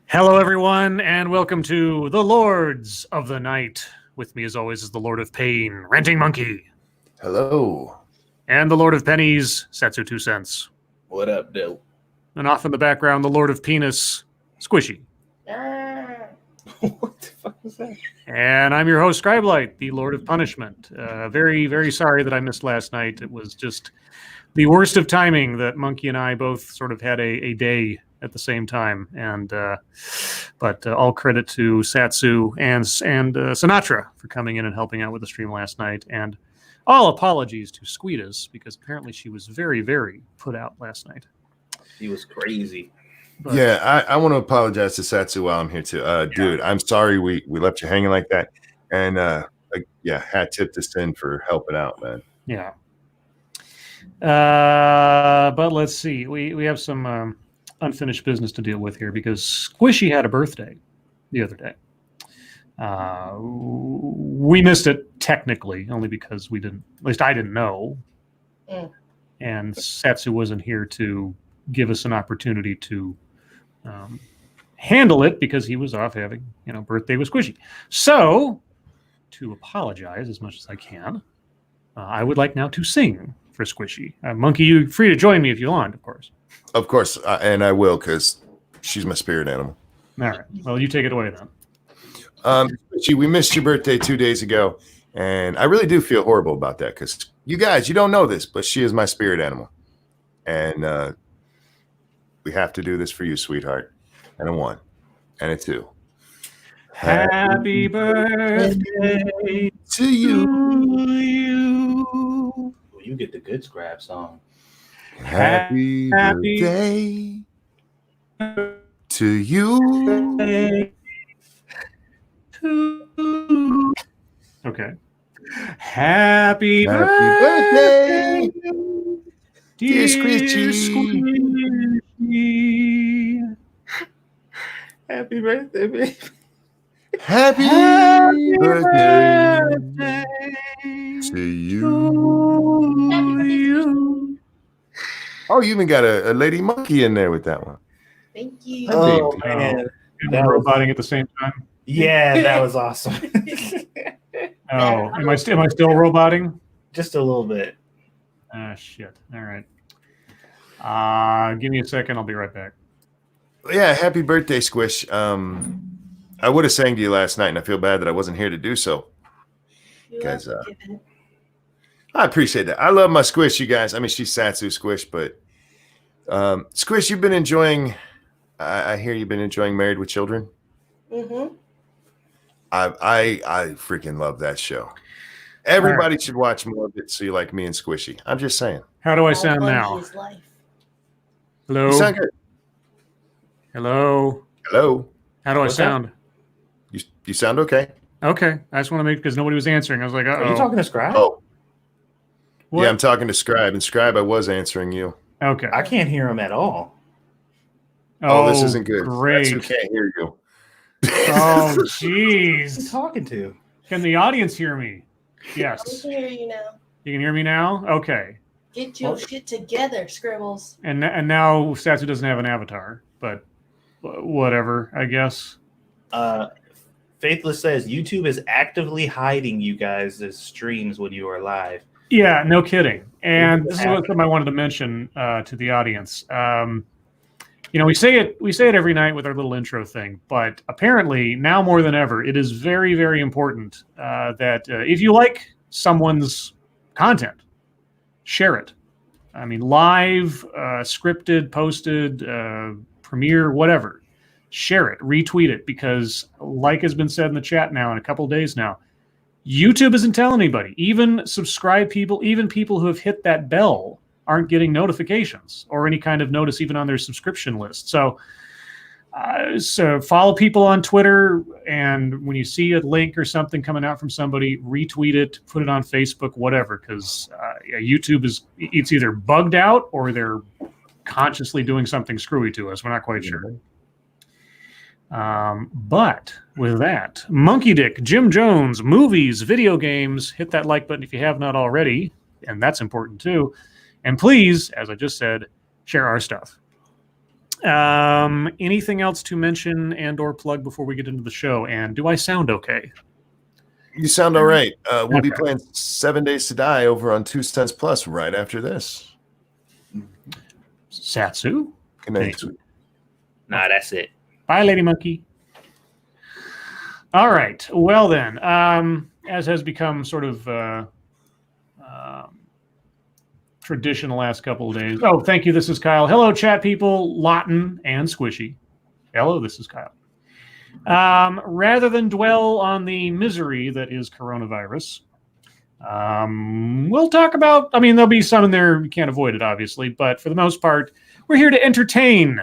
Hello, everyone, and welcome to the Lords of the Night. With me, as always, is the Lord of Pain, Ranting Monkey. Hello. And the Lord of Pennies, Satsu 2 cents. What up, Dill? And off in the background, the Lord of Penis, Squishy. What the fuck was that? And I'm your host, Scribe, the Lord of Punishment. Very, very sorry that I missed last night. It was just the worst of timing that Monkey and I both sort of had a day at the same time. But all credit to Satsu and Sinatra for coming in and helping out with the stream last night. And all apologies to Squeetus, because apparently she was very, very put out last night. She was crazy. But, yeah, I want to apologize to Satsu while I'm here too. Dude, I'm sorry we left you hanging like that. And hat tip to Sin for helping out, man. Yeah. But let's see. We have some unfinished business to deal with here because Squishy had a birthday the other day. We missed it technically only because we didn't, at least I didn't know. And Satsu wasn't here to give us an opportunity to handle it because he was off having, birthday with Squishy. So, to apologize as much as I can, I would like now to sing for Squishy. Monkey, you're free to join me if you want, of course. Of course, and I will, because she's my spirit animal. All right. Well, you take it away then. Squishy, we missed your birthday 2 days ago, and I really do feel horrible about that, because you guys, you don't know this, but she is my spirit animal. And we have to do this for you, sweetheart. And a 1 and a 2. Happy birthday to you. Well, you get the good Scribe song. Happy birthday to you. Okay. Happy birthday, dear Squishy. Happy birthday, baby. Happy birthday to you. Oh, you even got a lady monkey in there with that one. Thank you. Oh, man. That roboting at the same time. Yeah, that was awesome. Oh, am I still roboting? Just a little bit. Ah, shit. All right. Give me a second. I'll be right back. Yeah, happy birthday, Squish. I would have sang to you last night, and I feel bad that I wasn't here to do so. Guys, I appreciate that. I love my Squish, you guys. I mean, she's Satsu Squish, but Squish, you've been enjoying. I hear you've been enjoying Married with Children. Mm-hmm. I freaking love that show. Everybody should watch more of it so you like me and Squishy. I'm just saying. How do I sound now? Hello? You sound good. Hello? Hello? How do I sound? You sound okay. Okay. I just want to make, because nobody was answering. I was like, uh-oh. Are you talking to Scribe? Oh. What? Yeah, I'm talking to Scribe. And Scribe, I was answering you. Okay. I can't hear him at all. Oh, this isn't good. Great. Who can't hear you. Oh, Who's he jeez. talking to? Can the audience hear me? I Yes. can hear you now. You can hear me now? Okay. Get your shit together, Scribbles. And now Satsu doesn't have an avatar, but whatever, I guess. Faithless says YouTube is actively hiding you guys' streams when you are live. Yeah, no kidding. And this is something I wanted to mention to the audience. We say it every night with our little intro thing, but apparently now more than ever, it is very, very important that if you like someone's content, share it. I mean, live, scripted, posted, premiere, whatever. Share it, retweet it, because like has been said in the chat now in a couple of days now, YouTube isn't telling anybody. Even subscribe people, even people who have hit that bell aren't getting notifications or any kind of notice even on their subscription list. So follow people on Twitter, and when you see a link or something coming out from somebody, retweet it, put it on Facebook, whatever, because YouTube it's either bugged out or they're consciously doing something screwy to us. We're not quite sure. But with that, Monkey Dick, Jim Jones, movies, video games, hit that like button if you have not already, and that's important too. And please, as I just said, share our stuff. Anything else to mention and or plug before we get into the show? And do I sound okay? You sound all right. We'll be Okay. playing 7 Days to Die over on 2 Cents Plus right after this. Satsu? Good night. Thank Sweet. Nah, that's it. Bye, Lady Monkey. All right. Well, then, as has become sort of tradition the last couple of days. Oh, thank you. This is Kyle. Hello, chat people, Lawton and Squishy. Hello, this is Kyle. Rather than dwell on the misery that is coronavirus, we'll talk about, I mean, there'll be some in there, you can't avoid it, obviously, but for the most part, we're here to entertain,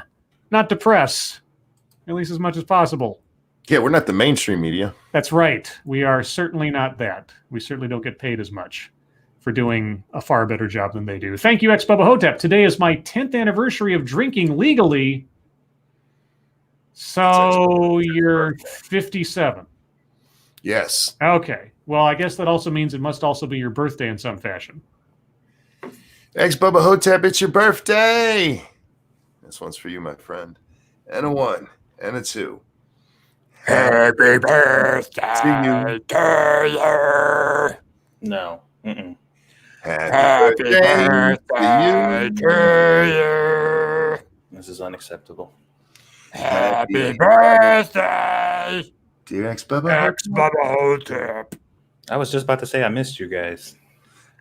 not depress, at least as much as possible. Yeah, we're not the mainstream media. That's right. We are certainly not that. We certainly don't get paid as much for doing a far better job than they do. Thank you, ex-Bubba Hotep. Today is my 10th anniversary of drinking legally. So you're 57. Yes. Okay. Well, I guess that also means it must also be your birthday in some fashion. Ex-Bubba Hotep, it's your birthday. This one's for you, my friend. And a 1 and a 2. Happy birthday to you. No. Mm-mm. Happy birthday to you. This is unacceptable. Happy birthday, dear ex-Bubba. ex-Bubba Hotep. I was just about to say I missed you guys.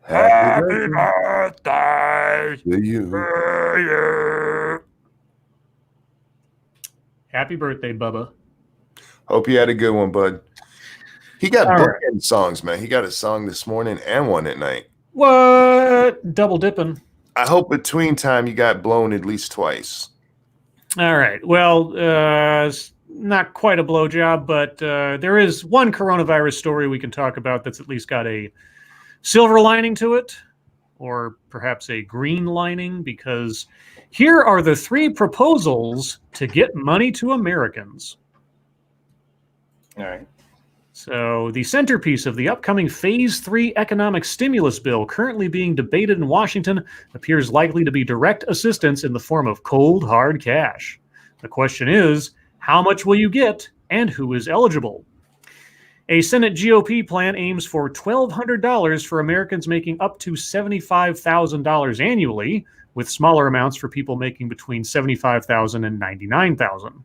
Happy birthday to you. to you. Happy birthday, Bubba. Hope you had a good one, bud. He got All bookend songs, man. He got a song this morning and one at night. What? Double dipping. I hope between time you got blown at least twice. All right. Well, it's not quite a blowjob, but there is one coronavirus story we can talk about that's at least got a silver lining to it, or perhaps a green lining, because here are the 3 proposals to get money to Americans. All right. So the centerpiece of the upcoming Phase 3 economic stimulus bill currently being debated in Washington appears likely to be direct assistance in the form of cold, hard cash. The question is, how much will you get and who is eligible? A Senate GOP plan aims for $1,200 for Americans making up to $75,000 annually, with smaller amounts for people making between $75,000 and $99,000.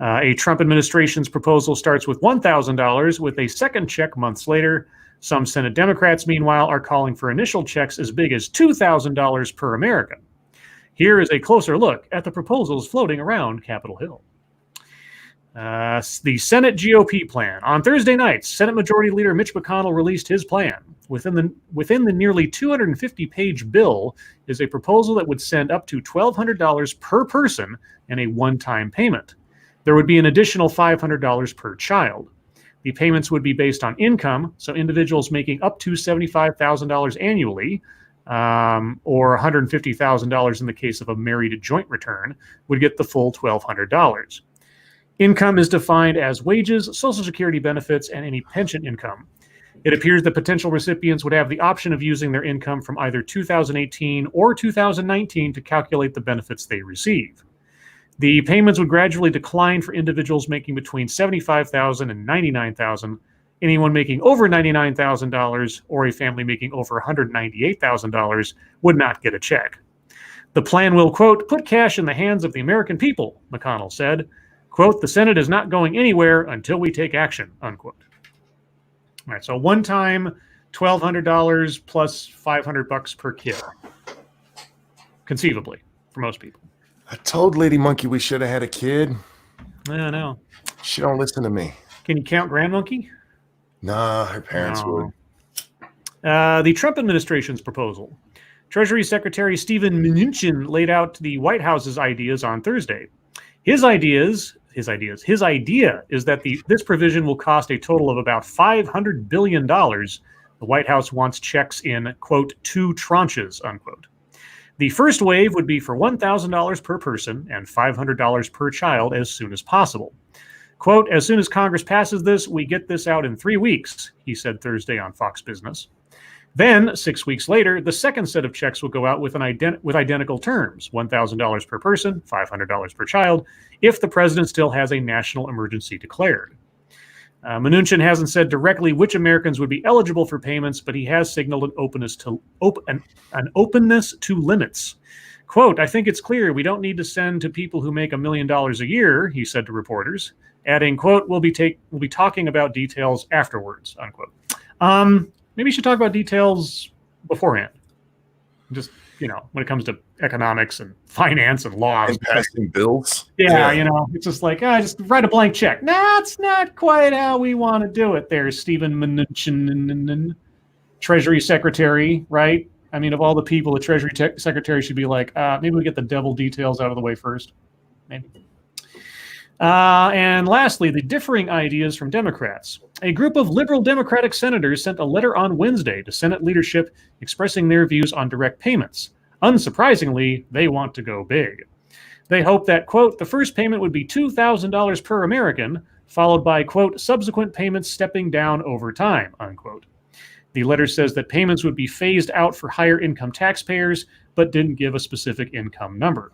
A Trump administration's proposal starts with $1,000 with a second check months later. Some Senate Democrats, meanwhile, are calling for initial checks as big as $2,000 per American. Here is a closer look at the proposals floating around Capitol Hill. The Senate GOP plan. On Thursday night, Senate Majority Leader Mitch McConnell released his plan. Within the nearly 250-page bill is a proposal that would send up to $1,200 per person in a one-time payment. There would be an additional $500 per child. The payments would be based on income, so individuals making up to $75,000 annually, or $150,000 in the case of a married joint return, would get the full $1,200. Income is defined as wages, Social Security benefits, and any pension income. It appears that potential recipients would have the option of using their income from either 2018 or 2019 to calculate the benefits they receive. The payments would gradually decline for individuals making between $75,000 and $99,000. Anyone making over $99,000 or a family making over $198,000 would not get a check. The plan will, quote, put cash in the hands of the American people, McConnell said. Quote, the Senate is not going anywhere until we take action, unquote. All right, so one time, $1,200 plus $500 per kid, conceivably, for most people. I told Lady Monkey we should have had a kid. I know. She don't listen to me. Can you count Grand Monkey? Nah, her parents would. The Trump administration's proposal. Treasury Secretary Steven Mnuchin laid out the White House's ideas on Thursday. His idea is that this provision will cost a total of about $500 billion. The White House wants checks in, quote, 2 tranches, unquote. The first wave would be for $1,000 per person and $500 per child as soon as possible. Quote, as soon as Congress passes this, we get this out in 3 weeks, he said Thursday on Fox Business. Then, 6 weeks later, the second set of checks will go out with identical terms, $1,000 per person, $500 per child, if the president still has a national emergency declared. Mnuchin hasn't said directly which Americans would be eligible for payments, but he has signaled an openness to limits. Quote, I think it's clear we don't need to send to people who make $1 million a year, he said to reporters, adding, quote, we'll be talking about details afterwards, unquote. Maybe you should talk about details beforehand. Just, when it comes to economics and finance and laws. And passing bills. Yeah, it's just like, just write a blank check. That's not quite how we want to do it there, Stephen Mnuchin, Treasury Secretary, right? I mean, of all the people, the Treasury Secretary should be like, maybe we get the devil details out of the way first. Maybe. And lastly, the differing ideas from Democrats. A group of liberal Democratic senators sent a letter on Wednesday to Senate leadership expressing their views on direct payments. Unsurprisingly, they want to go big. They hope that, quote, the first payment would be $2,000 per American, followed by, quote, subsequent payments stepping down over time, unquote. The letter says that payments would be phased out for higher income taxpayers, but didn't give a specific income number.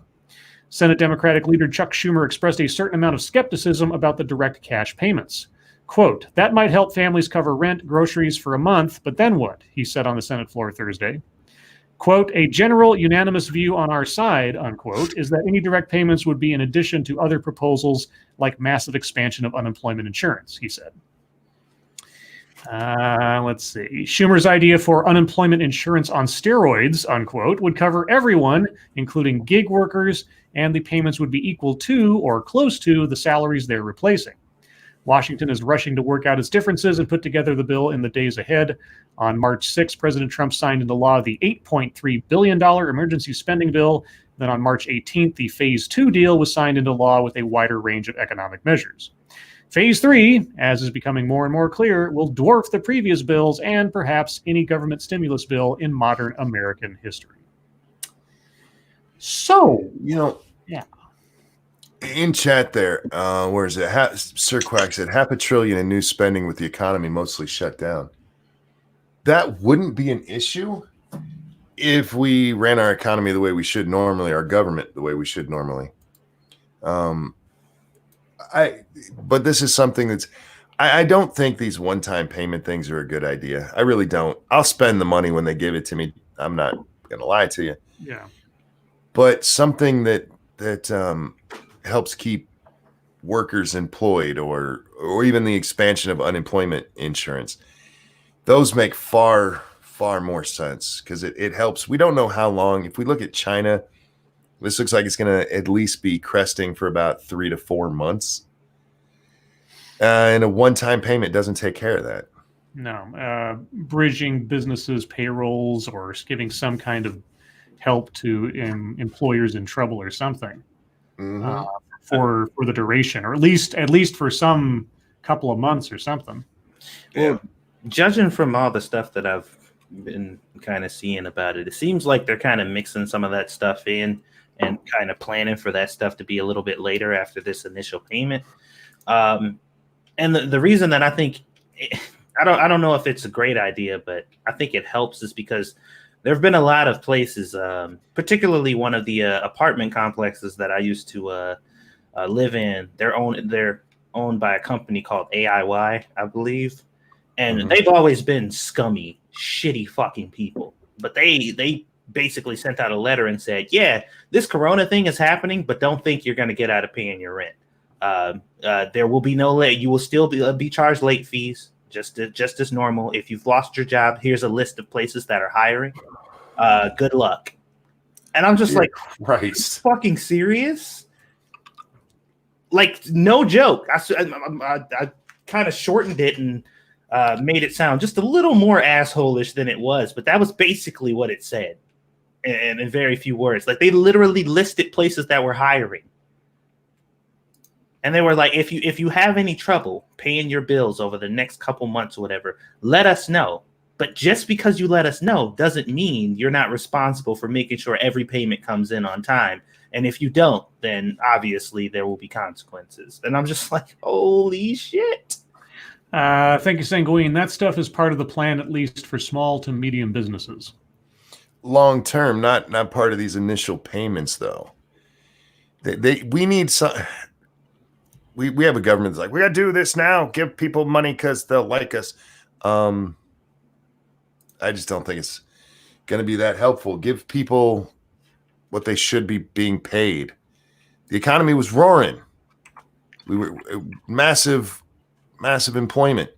Senate Democratic leader Chuck Schumer expressed a certain amount of skepticism about the direct cash payments. Quote, that might help families cover rent, groceries for a month, but then what? He said on the Senate floor Thursday. Quote, a general unanimous view on our side, unquote, is that any direct payments would be in addition to other proposals like massive expansion of unemployment insurance, he said. Let's see. Schumer's idea for unemployment insurance on steroids, unquote, would cover everyone, including gig workers, and the payments would be equal to or close to the salaries they're replacing. Washington is rushing to work out its differences and put together the bill in the days ahead. On March 6, President Trump signed into law the $8.3 billion emergency spending bill. Then on March 18th, the Phase 2 deal was signed into law with a wider range of economic measures. Phase 3, as is becoming more and more clear, will dwarf the previous bills and perhaps any government stimulus bill in modern American history. So, yeah. In chat there, where is it? Sir Quack said $500 billion in new spending with the economy mostly shut down. That wouldn't be an issue if we ran our economy the way we should normally, our government the way we should normally. But this is something that's, I don't think these one-time payment things are a good idea. I really don't. I'll spend the money when they give it to me. I'm not going to lie to you. Yeah. But something that helps keep workers employed, or even the expansion of unemployment insurance, those make far more sense because it helps. We don't know how long. If we look at China, this looks like it's going to at least be cresting for about 3 to 4 months. And a one-time payment doesn't take care of that. No. Bridging businesses' payrolls or giving some kind of help to employers in trouble or something. Mm-hmm. For the duration, or at least for some couple of months or something. Well, judging from all the stuff that I've been kind of seeing about it, it seems like they're kind of mixing some of that stuff in and kind of planning for that stuff to be a little bit later after this initial payment. And the reason that I think I don't know if it's a great idea, but I think it helps is because there have been a lot of places, particularly one of the apartment complexes that I used to live in. They're owned by a company called AIY, I believe, and they've always been scummy, shitty fucking people. But they basically sent out a letter and said, "Yeah, this Corona thing is happening, but don't think you're going to get out of paying your rent. There will be no late. You will still be charged late fees." Just as normal. If you've lost your job, here's a list of places that are hiring. Good luck. And I'm just like, right? Are you fucking serious? Like, no joke. I kind of shortened it and made it sound just a little more asshole-ish than it was, but that was basically what it said, and in very few words. Like, they literally listed places that were hiring. And they were like, if you have any trouble paying your bills over the next couple months or whatever, let us know. But just because you let us know doesn't mean you're not responsible for making sure every payment comes in on time. And if you don't, then obviously there will be consequences. And I'm just like, holy shit. Thank you, Sanguine. That stuff is part of the plan, at least for small to medium businesses. Long term, not part of these initial payments, though. We need some. We have a government that's like, we got to do this now. Give people money because they'll like us. I just don't think it's going to be that helpful. Give people what they should be being paid. The economy was roaring. We were massive employment.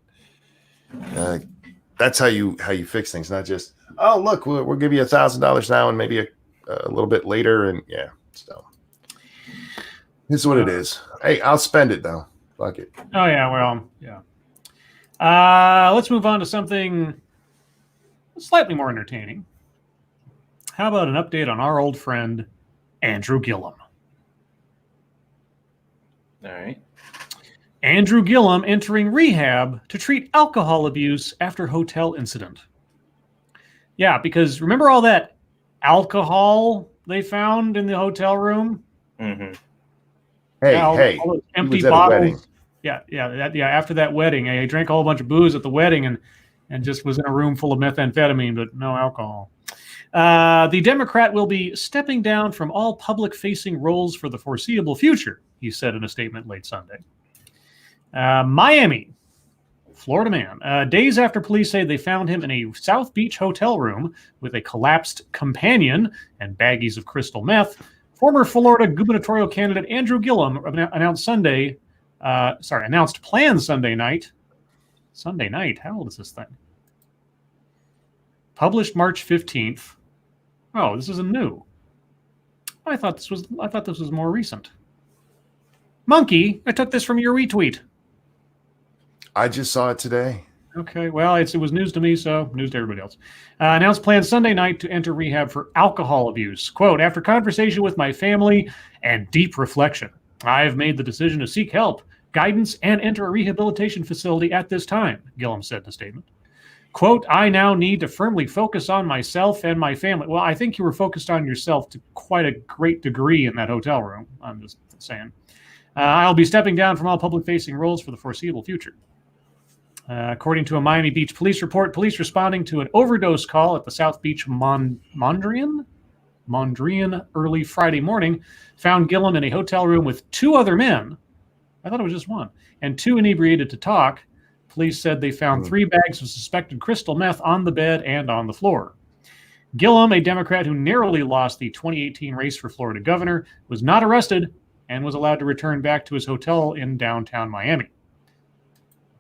That's how you fix things, not just, oh, look, we'll give you $1,000 now and maybe a little bit later. And yeah, so this is what it is. Hey, I'll spend it though. Fuck it. Oh yeah, well, yeah. Let's move on to something slightly more entertaining. How about an update on our old friend Andrew Gillum? All right. Andrew Gillum entering rehab to treat alcohol abuse after hotel incident. Yeah, because remember all that alcohol they found in the hotel room? Mm-hmm. Hey, all those empty he was at a wedding. bottles. Yeah. After that wedding, he drank a whole bunch of booze at the wedding and just was in a room full of methamphetamine, but no alcohol. The Democrat will be stepping down from all public-facing roles for the foreseeable future, he said in a statement late Sunday. Miami, Florida man. Days after police say they found him in a South Beach hotel room with a collapsed companion and baggies of crystal meth, former Florida gubernatorial candidate Andrew Gillum announced plans Sunday night. Sunday night? How old is this thing? Published March 15th. Oh, this isn't new. I thought this was more recent. Monkey, I took this from your retweet. I just saw it today. Okay, well, it was news to me, so news to everybody else. Announced plans Sunday night to enter rehab for alcohol abuse. Quote, after conversation with my family and deep reflection, I have made the decision to seek help, guidance, and enter a rehabilitation facility at this time, Gillum said in a statement. Quote, I now need to firmly focus on myself and my family. Well, I think you were focused on yourself to quite a great degree in that hotel room. I'm just saying. I'll be stepping down from all public-facing roles for the foreseeable future. According to a Miami Beach police report, police responding to an overdose call at the South Beach Mondrian early Friday morning found Gillum in a hotel room with two other men. I thought it was just one. And two inebriated to talk. Police said they found 3 bags of suspected crystal meth on the bed and on the floor. Gillum, a Democrat who narrowly lost the 2018 race for Florida governor, was not arrested and was allowed to return back to his hotel in downtown Miami.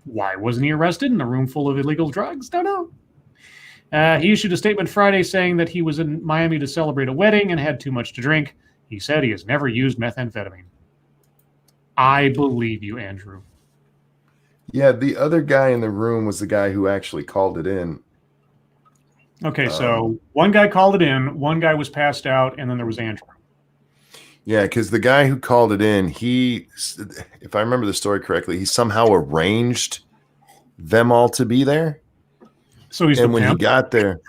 Why wasn't he arrested in a room full of illegal drugs? Don't know. He issued a statement Friday saying that he was in Miami to celebrate a wedding and had too much to drink. He said he has never used methamphetamine. I believe you, Andrew. Yeah, the other guy in the room was the guy who actually called it in. Okay, so one guy called it in, one guy was passed out, and then there was Andrew. Yeah, because the guy who called it in, if I remember the story correctly, he somehow arranged them all to be there. So he's and when he got there,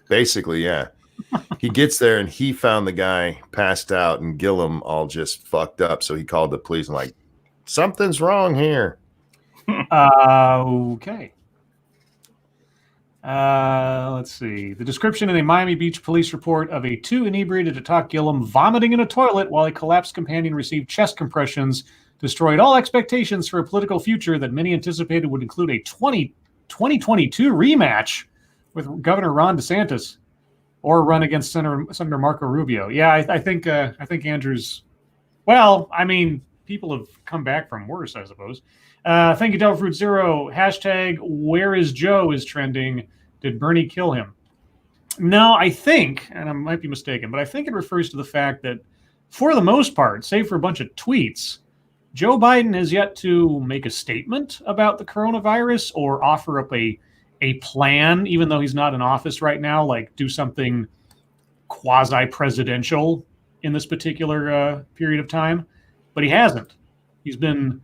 basically, yeah, he gets there and he found the guy passed out and Gillum all just fucked up. So he called the police and like, something's wrong here. Okay. Let's see. The description in a Miami Beach police report of a 2 inebriated to talk Gillum vomiting in a toilet while a collapsed companion received chest compressions destroyed all expectations for a political future that many anticipated would include a 2022 rematch with Governor Ron DeSantis or run against Senator Marco Rubio. Yeah, I think Andrew's. Well, I mean, people have come back from worse, I suppose. Thank you, Delfruit Zero. Hashtag Where is Joe is trending. Did Bernie kill him? No, I think, and I might be mistaken, but I think it refers to the fact that for the most part, save for a bunch of tweets, Joe Biden has yet to make a statement about the coronavirus or offer up a plan, even though he's not in office right now, like do something quasi-presidential in this particular period of time. But he hasn't. He's been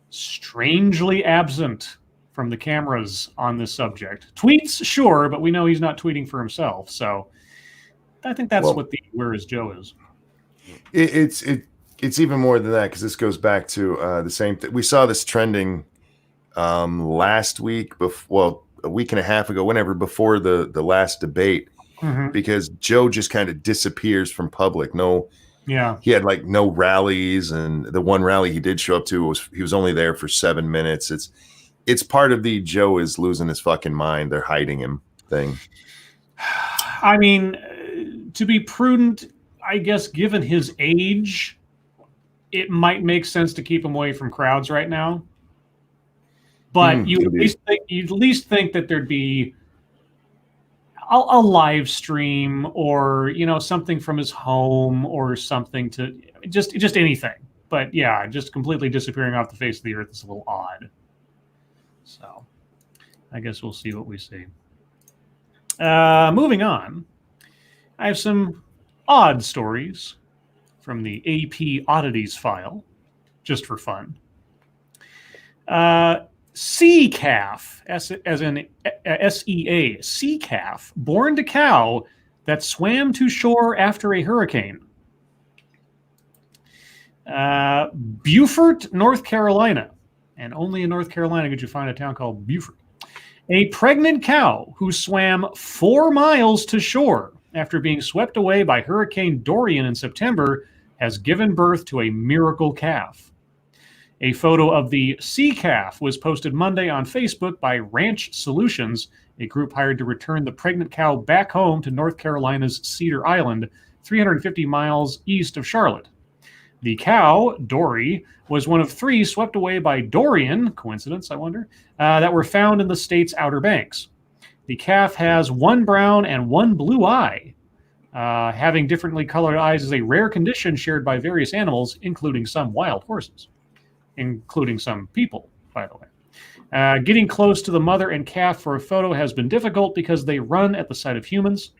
strangely absent from the cameras on this subject. Tweets, sure, but we know he's not tweeting for himself. So I think that's what the Where is Joe is. It's even more than that because this goes back to the same thing. We saw this trending last week, a week and a half ago, whenever before the last debate, because Joe just kind of disappears from public. He had like no rallies, and the one rally he did show up to he was only there for 7 minutes. It's part of the Joe is losing his fucking mind. They're hiding him thing. I mean, to be prudent, I guess, given his age, it might make sense to keep him away from crowds right now. But you'd at least think that there'd be a live stream, or something from his home, or something to just anything. But yeah, just completely disappearing off the face of the earth is a little odd. So I guess we'll see what we see. Moving on, I have some odd stories from the AP Oddities file, just for fun. Sea calf, as in SEA, sea calf, born to cow that swam to shore after a hurricane. Beaufort, North Carolina, and only in North Carolina could you find a town called Beaufort. A pregnant cow who swam 4 miles to shore after being swept away by Hurricane Dorian in September has given birth to a miracle calf. A photo of the sea calf was posted Monday on Facebook by Ranch Solutions, a group hired to return the pregnant cow back home to North Carolina's Cedar Island, 350 miles east of Charlotte. The cow, Dory, was one of 3 swept away by Dorian, coincidence, I wonder, that were found in the state's Outer Banks. The calf has 1 brown and 1 blue eye. Having differently colored eyes is a rare condition shared by various animals, including some wild horses, including some people, by the way. Getting close to the mother and calf for a photo has been difficult because they run at the sight of humans.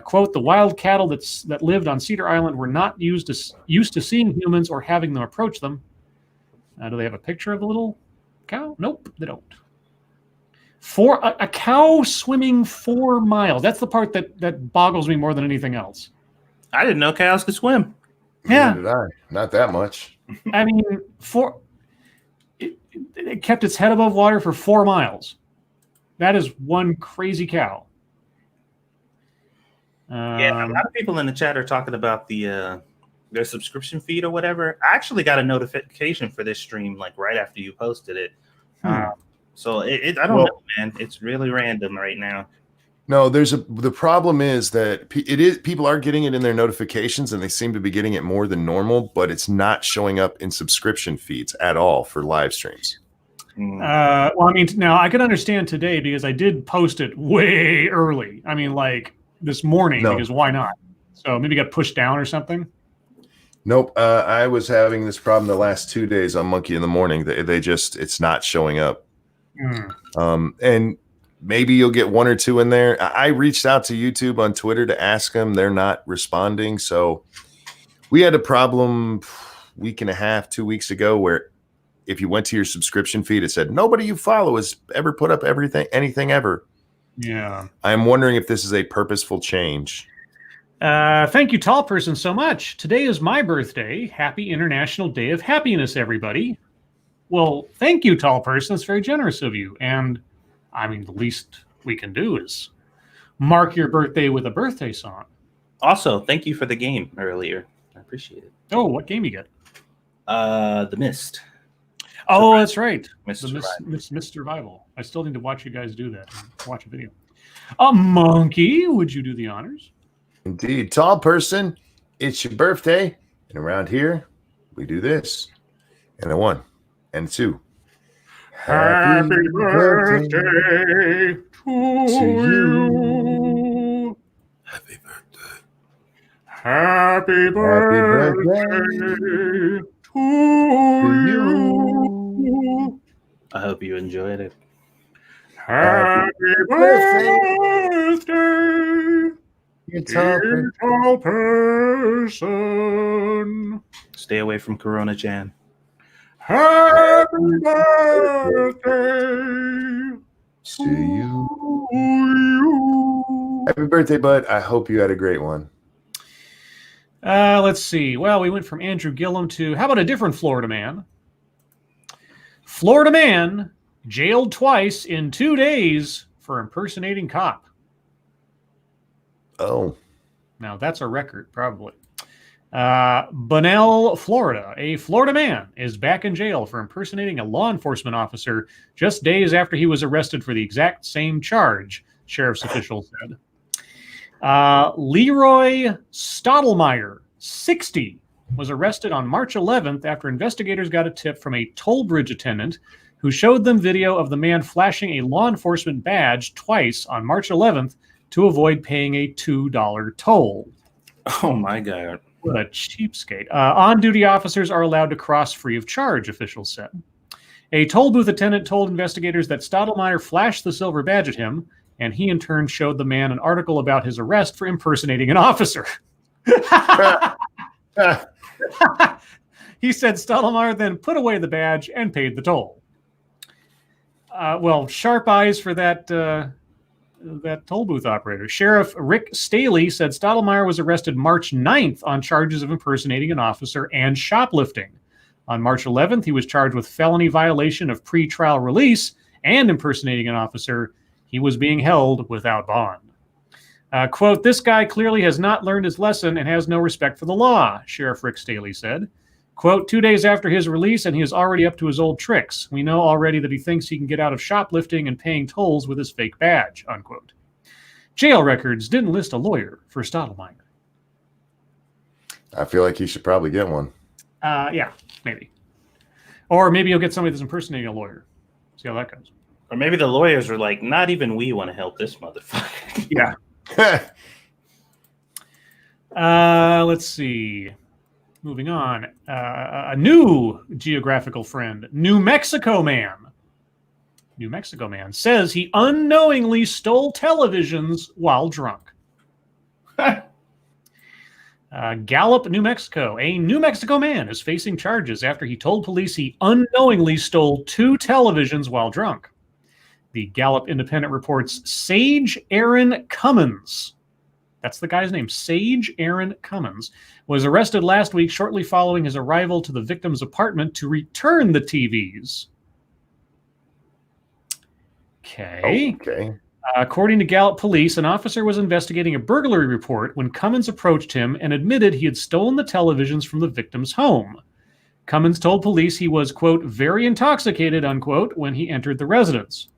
Quote, the wild cattle that lived on Cedar Island were not used to seeing humans or having them approach them. Do they have a picture of the little cow? Nope, they don't. A cow swimming 4 miles. That's the part that boggles me more than anything else. I didn't know cows could swim. Yeah. Neither did I. Not that much. I mean, it kept its head above water for 4 miles. That is one crazy cow. Yeah, a lot of people in the chat are talking about their subscription feed or whatever. I actually got a notification for this stream like right after you posted it. So I don't know, man. It's really random right now. No, the problem is that people are getting it in their notifications, and they seem to be getting it more than normal, but it's not showing up in subscription feeds at all for live streams. Well, I mean, now I can understand today because I did post it way early. I mean, like this morning, because why not? So maybe it got pushed down or something. Nope. I was having this problem the last 2 days on Monkey in the Morning. It's not showing up. And maybe you'll get 1 or 2 in there. I reached out to YouTube on Twitter to ask them. They're not responding. So we had a problem week and a half, 2 weeks ago, where if you went to your subscription feed, it said nobody you follow has ever put up anything ever. Yeah. I'm wondering if this is a purposeful change. Thank you, tall person, so much. Today is my birthday. Happy International Day of Happiness, everybody. Well, thank you, tall person. It's very generous of you. And I mean, the least we can do is mark your birthday with a birthday song. Also, thank you for the game earlier. I appreciate it. Oh, what game you get? The Mist. Oh, that's right. Mist Survival. I still need to watch you guys do that. Watch a video. Monkey, would you do the honors? Indeed. Tall person, it's your birthday. And around here, we do this. And a 1 and 2. Happy birthday to you. Happy birthday. Happy birthday to you. I hope you enjoyed it. Happy birthday, dear tall person. Stay away from Corona, Jan. Happy birthday To you. Happy birthday, bud. I hope you had a great one. Let's see. Well, we went from Andrew Gillum to, how about a different Florida man? Florida man jailed twice in 2 days for impersonating cop. Oh. Now, that's a record, probably. Bunnell, Florida. A Florida man is back in jail for impersonating a law enforcement officer just days after he was arrested for the exact same charge, sheriff's officials said. Leroy Stottlemyre, 60, was arrested on March 11th after investigators got a tip from a toll bridge attendant who showed them video of the man flashing a law enforcement badge twice on March 11th to avoid paying a $2 toll. Oh, my God. What a cheapskate. On-duty officers are allowed to cross free of charge, officials said. A toll booth attendant told investigators that Stottlemyre flashed the silver badge at him, and he in turn showed the man an article about his arrest for impersonating an officer. He said Stottlemyre then put away the badge and paid the toll. Well, sharp eyes for that toll booth operator. Sheriff Rick Staley said Stottlemyre was arrested March 9th on charges of impersonating an officer and shoplifting. On March 11th, he was charged with felony violation of pretrial release and impersonating an officer. He was being held without bond. Quote, "This guy clearly has not learned his lesson and has no respect for the law," Sheriff Rick Staley said. Quote, "2 days after his release, and he is already up to his old tricks. We know already that he thinks he can get out of shoplifting and paying tolls with his fake badge," unquote. Jail records didn't list a lawyer for Stottlemyre. I feel like he should probably get one. Yeah, maybe. Or maybe you'll get somebody that's impersonating a lawyer. See how that goes. Or maybe the lawyers are like, not even we want to help this motherfucker. Yeah. Let's see. Moving on. A new geographical friend, New Mexico man. New Mexico man says he unknowingly stole televisions while drunk. Gallup, New Mexico. A New Mexico man is facing charges after he told police he unknowingly stole 2 televisions while drunk. The Gallup Independent reports Sage Aaron Cummins, that's the guy's name, Sage Aaron Cummins, was arrested last week shortly following his arrival to the victim's apartment to return the TVs. Okay. According to Gallup police, an officer was investigating a burglary report when Cummins approached him and admitted he had stolen the televisions from the victim's home. Cummins told police he was, quote, very intoxicated, unquote, when he entered the residence.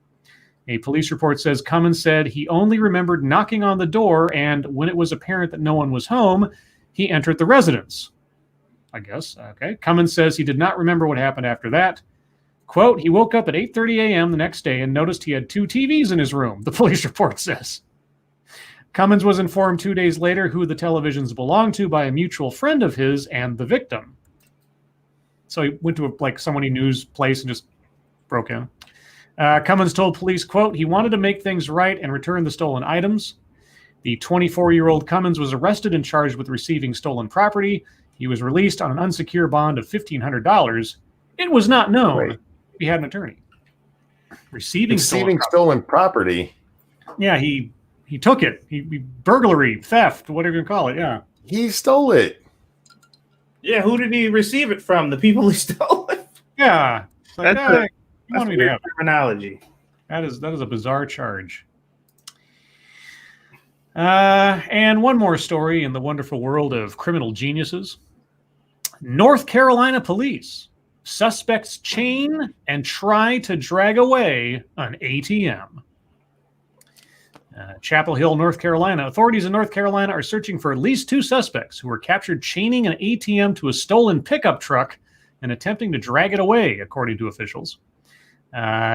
A police report says Cummins said he only remembered knocking on the door, and when it was apparent that no one was home, he entered the residence. I guess, okay. Cummins says he did not remember what happened after that. Quote, he woke up at 8:30 a.m. the next day and noticed he had 2 TVs in his room, the police report says. Cummins was informed 2 days later who the televisions belonged to by a mutual friend of his and the victim. So he went to someone he knew's place and just broke in. Cummins told police, quote, he wanted to make things right and return the stolen items. The 24-year-old Cummins was arrested and charged with receiving stolen property. He was released on an unsecured bond of $1,500. It was not known he had an attorney. Receiving stolen property. Yeah, he took it. He burglary, theft, whatever you call it. Yeah, he stole it. Yeah, who did he receive it from? The people he stole it. Yeah, that's terminology. That is a bizarre charge. And one more story in the wonderful world of criminal geniuses. North Carolina police. Suspects chain and try to drag away an ATM. Chapel Hill, North Carolina. Authorities in North Carolina are searching for at least 2 suspects who were captured chaining an ATM to a stolen pickup truck and attempting to drag it away, according to officials.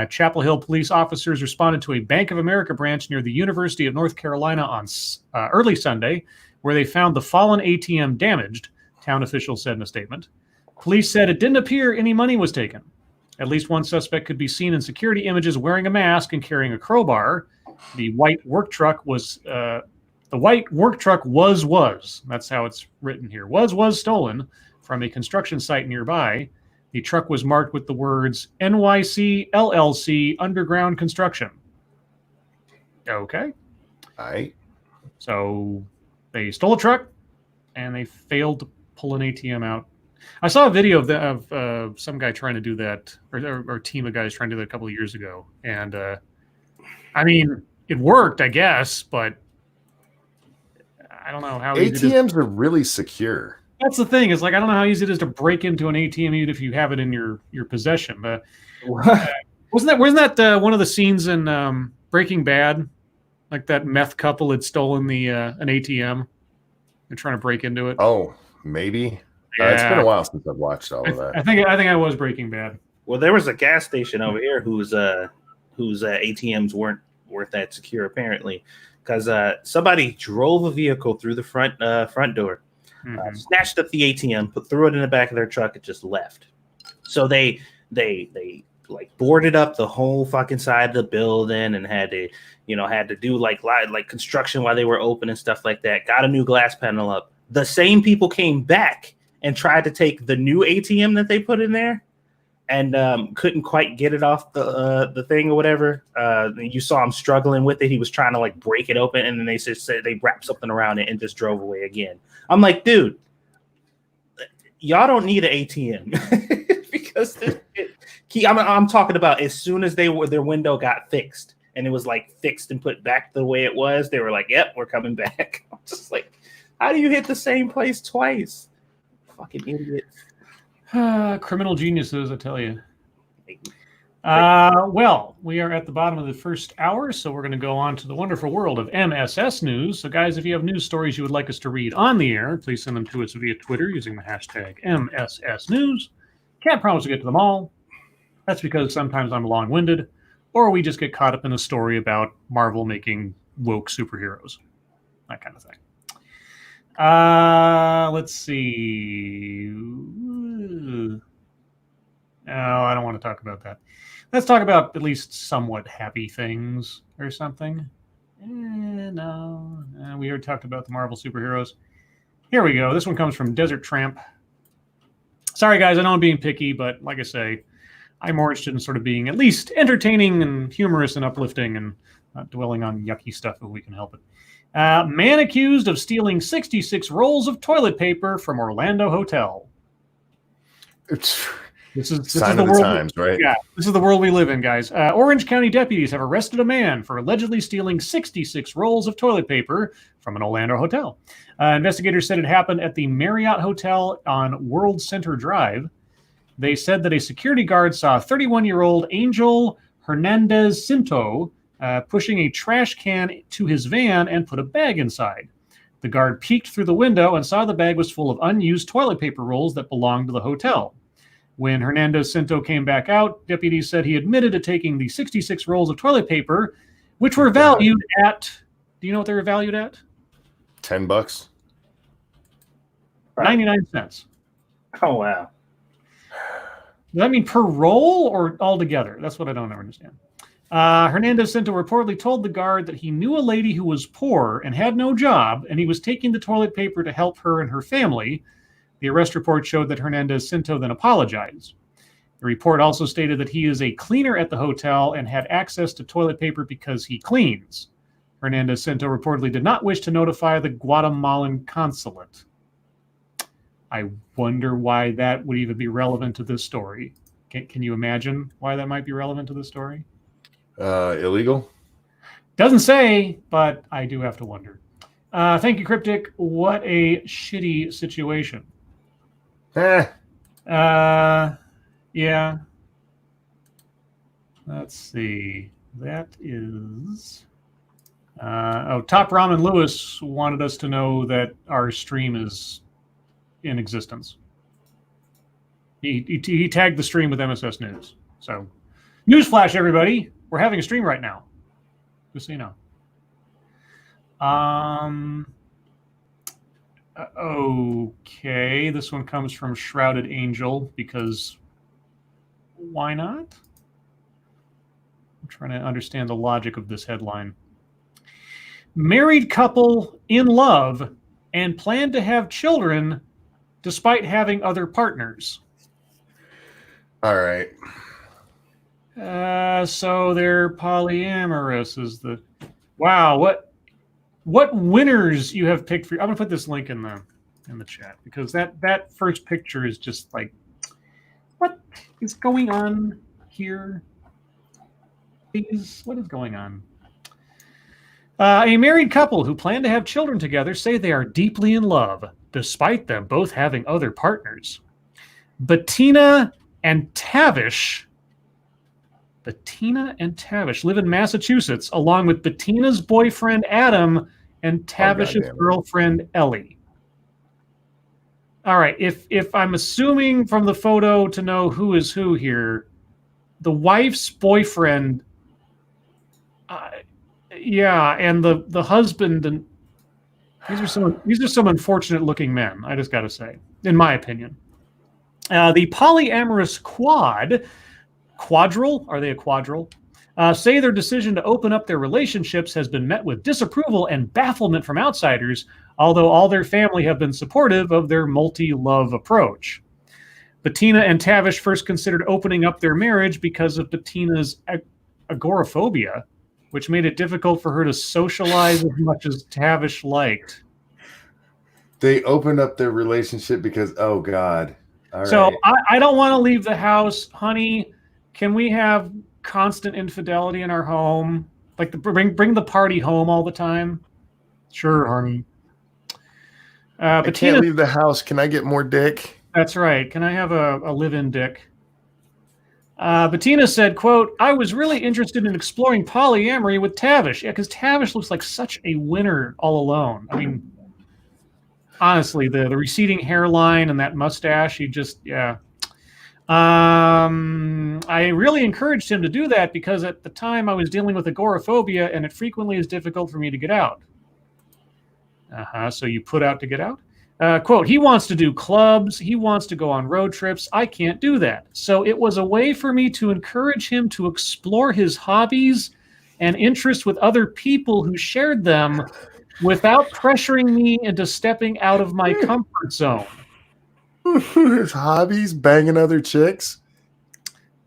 Chapel Hill police officers responded to a Bank of America branch near the University of North Carolina on early Sunday, where they found the fallen ATM damaged, town officials said in a statement. Police said it didn't appear any money was taken. At least one suspect could be seen in security images wearing a mask and carrying a crowbar. The white work truck was that's how it's written here, was stolen from a construction site nearby. The truck was marked with the words NYC LLC Underground Construction. Okay. All right. So they stole a truck and they failed to pull an ATM out. I saw a video of some guy trying to do that, or a team of guys trying to do that a couple of years ago, and I mean, it worked, I guess, but I don't know how easy it is. ATMs are really secure. That's the thing. Is like I don't know how easy it is to break into an ATM even if you have it in your possession. But wasn't that one of the scenes in Breaking Bad? Like that meth couple had stolen the an ATM. They're trying to break into it. Oh, maybe. Yeah. It's been a while since I've watched all of that. I think I was Breaking Bad. Well, there was a gas station over here whose ATMs weren't that secure apparently, because somebody drove a vehicle through the front door, snatched up the ATM, threw it in the back of their truck, and just left. So they like boarded up the whole fucking side of the building and had to do like construction while they were open and stuff like that. Got a new glass panel up. The same people came back and tried to take the new ATM that they put in there, and couldn't quite get it off the thing or whatever. You saw him struggling with it. He was trying to like break it open, and then they said they wrapped something around it and just drove away again. I'm like, dude, y'all don't need an ATM because I'm talking about as soon as their window got fixed and it was like fixed and put back the way it was, they were like, "Yep, we're coming back." I'm just like, how do you hit the same place twice? Fucking idiot. Criminal geniuses, I tell you. Well, we are at the bottom of the first hour, so we're going to go on to the wonderful world of MSS News. So, guys, if you have news stories you would like us to read on the air, please send them to us via Twitter using the hashtag MSS News. Can't promise to get to them all. That's because sometimes I'm long-winded, or we just get caught up in a story about Marvel making woke superheroes. That kind of thing. Let's see. No, I don't want to talk about that. Let's talk about at least somewhat happy things or something. No. We already talked about the Marvel superheroes. Here we go. This one comes from Desert Tramp. Sorry, guys. I know I'm being picky, but like I say, I'm more interested in sort of being at least entertaining and humorous and uplifting and not dwelling on yucky stuff if we can help it. Man accused of stealing 66 rolls of toilet paper from Orlando hotel. This is Sign the of the world times, right? Yeah, this is the world we live in, guys. Orange County deputies have arrested a man for allegedly stealing 66 rolls of toilet paper from an Orlando hotel. Investigators said it happened at the Marriott Hotel on World Center Drive. They said that a security guard saw 31-year-old Angel Hernandez Cinto pushing a trash can to his van and put a bag inside. The guard peeked through the window and saw the bag was full of unused toilet paper rolls that belonged to the hotel. When Hernandez Cinto came back out, deputies said he admitted to taking the 66 rolls of toilet paper, which were valued at, do you know what they were valued at? $10. 99 cents. Oh, wow. Does that mean per roll or altogether? That's what I don't understand. Hernandez Cinto reportedly told the guard that he knew a lady who was poor and had no job, and he was taking the toilet paper to help her and her family. The arrest report showed that Hernandez Cinto then apologized. The report also stated that he is a cleaner at the hotel and had access to toilet paper because he cleans. Hernandez Cinto reportedly did not wish to notify the Guatemalan consulate. I wonder why that would even be relevant to this story. Can you imagine why that might be relevant to this story? Illegal? Doesn't say, but I do have to wonder. Thank you, Cryptic. What a shitty situation. Yeah. Let's see. That is... Top Ramen Lewis wanted us to know that our stream is in existence. He tagged the stream with MSS News. So, newsflash, everybody. We're having a stream right now. Just so you know. Okay, this one comes from Shrouded Angel because why not? I'm trying to understand the logic of this headline. Married couple in love and plan to have children despite having other partners. All right. So they're polyamorous is the... Wow, what winners you have picked for... I'm going to put this link in the in the chat, because that first picture is just like, what is going on here? Please, what is going on? A married couple who plan to have children together say they are deeply in love, despite them both having other partners. Bettina and Tavish live in Massachusetts, along with Bettina's boyfriend Adam and Tavish's girlfriend Ellie. All right, if I'm assuming from the photo to know who is who here, the wife's boyfriend, and the husband, and these are some unfortunate looking men. I just got to say, in my opinion, the polyamorous quadrille, are they a quadrille? Say their decision to open up their relationships has been met with disapproval and bafflement from outsiders, although all their family have been supportive of their multi-love approach. Bettina and Tavish first considered opening up their marriage because of Bettina's agoraphobia, which made it difficult for her to socialize as much as Tavish liked. They opened up their relationship because, oh God. All so right. I don't want to leave the house, honey. Can we have constant infidelity in our home? Like bring the party home all the time? Sure, honey. I can't leave the house. Can I get more dick? That's right. Can I have a live-in dick? Bettina said, quote, I was really interested in exploring polyamory with Tavish. Yeah, because Tavish looks like such a winner all alone. I mean, honestly, the receding hairline and that mustache, I really encouraged him to do that because at the time I was dealing with agoraphobia and it frequently is difficult for me to get out. So you put out to get out? Quote, he wants to do clubs. He wants to go on road trips. I can't do that. So it was a way for me to encourage him to explore his hobbies and interests with other people who shared them without pressuring me into stepping out of my comfort zone. His hobbies, banging other chicks?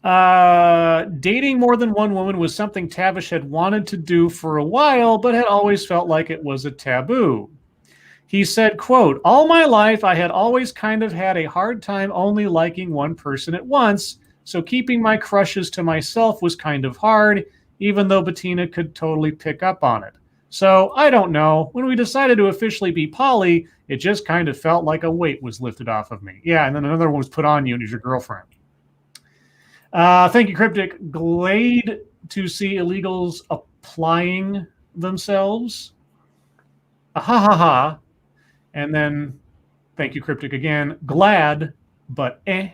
Dating more than one woman was something Tavish had wanted to do for a while, but had always felt like it was a taboo. He said, quote, all my life I had always kind of had a hard time only liking one person at once, so keeping my crushes to myself was kind of hard, even though Bettina could totally pick up on it. So, I don't know. When we decided to officially be poly, it just kind of felt like a weight was lifted off of me. Yeah, and then another one was put on you and is your girlfriend. Thank you, Cryptic. Glad to see illegals applying themselves. Ha. And then, thank you, Cryptic again. Glad, but eh.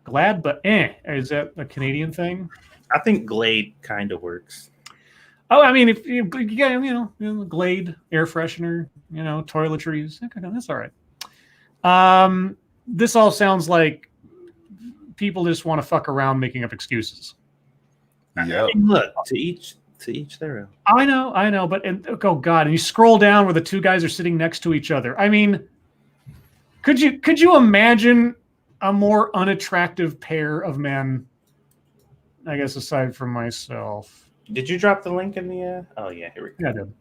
Glad, but eh. Is that a Canadian thing? I think Glade kind of works. Oh, I mean, if you get, Glade, air freshener, toiletries, that's all right. This all sounds like people just want to fuck around making up excuses. Yeah. Look, to each their own. I know, but oh God, and you scroll down where the two guys are sitting next to each other. I mean, could you imagine a more unattractive pair of men? I guess aside from myself. Did you drop the link in the? Oh yeah, here we go. Yeah, I did.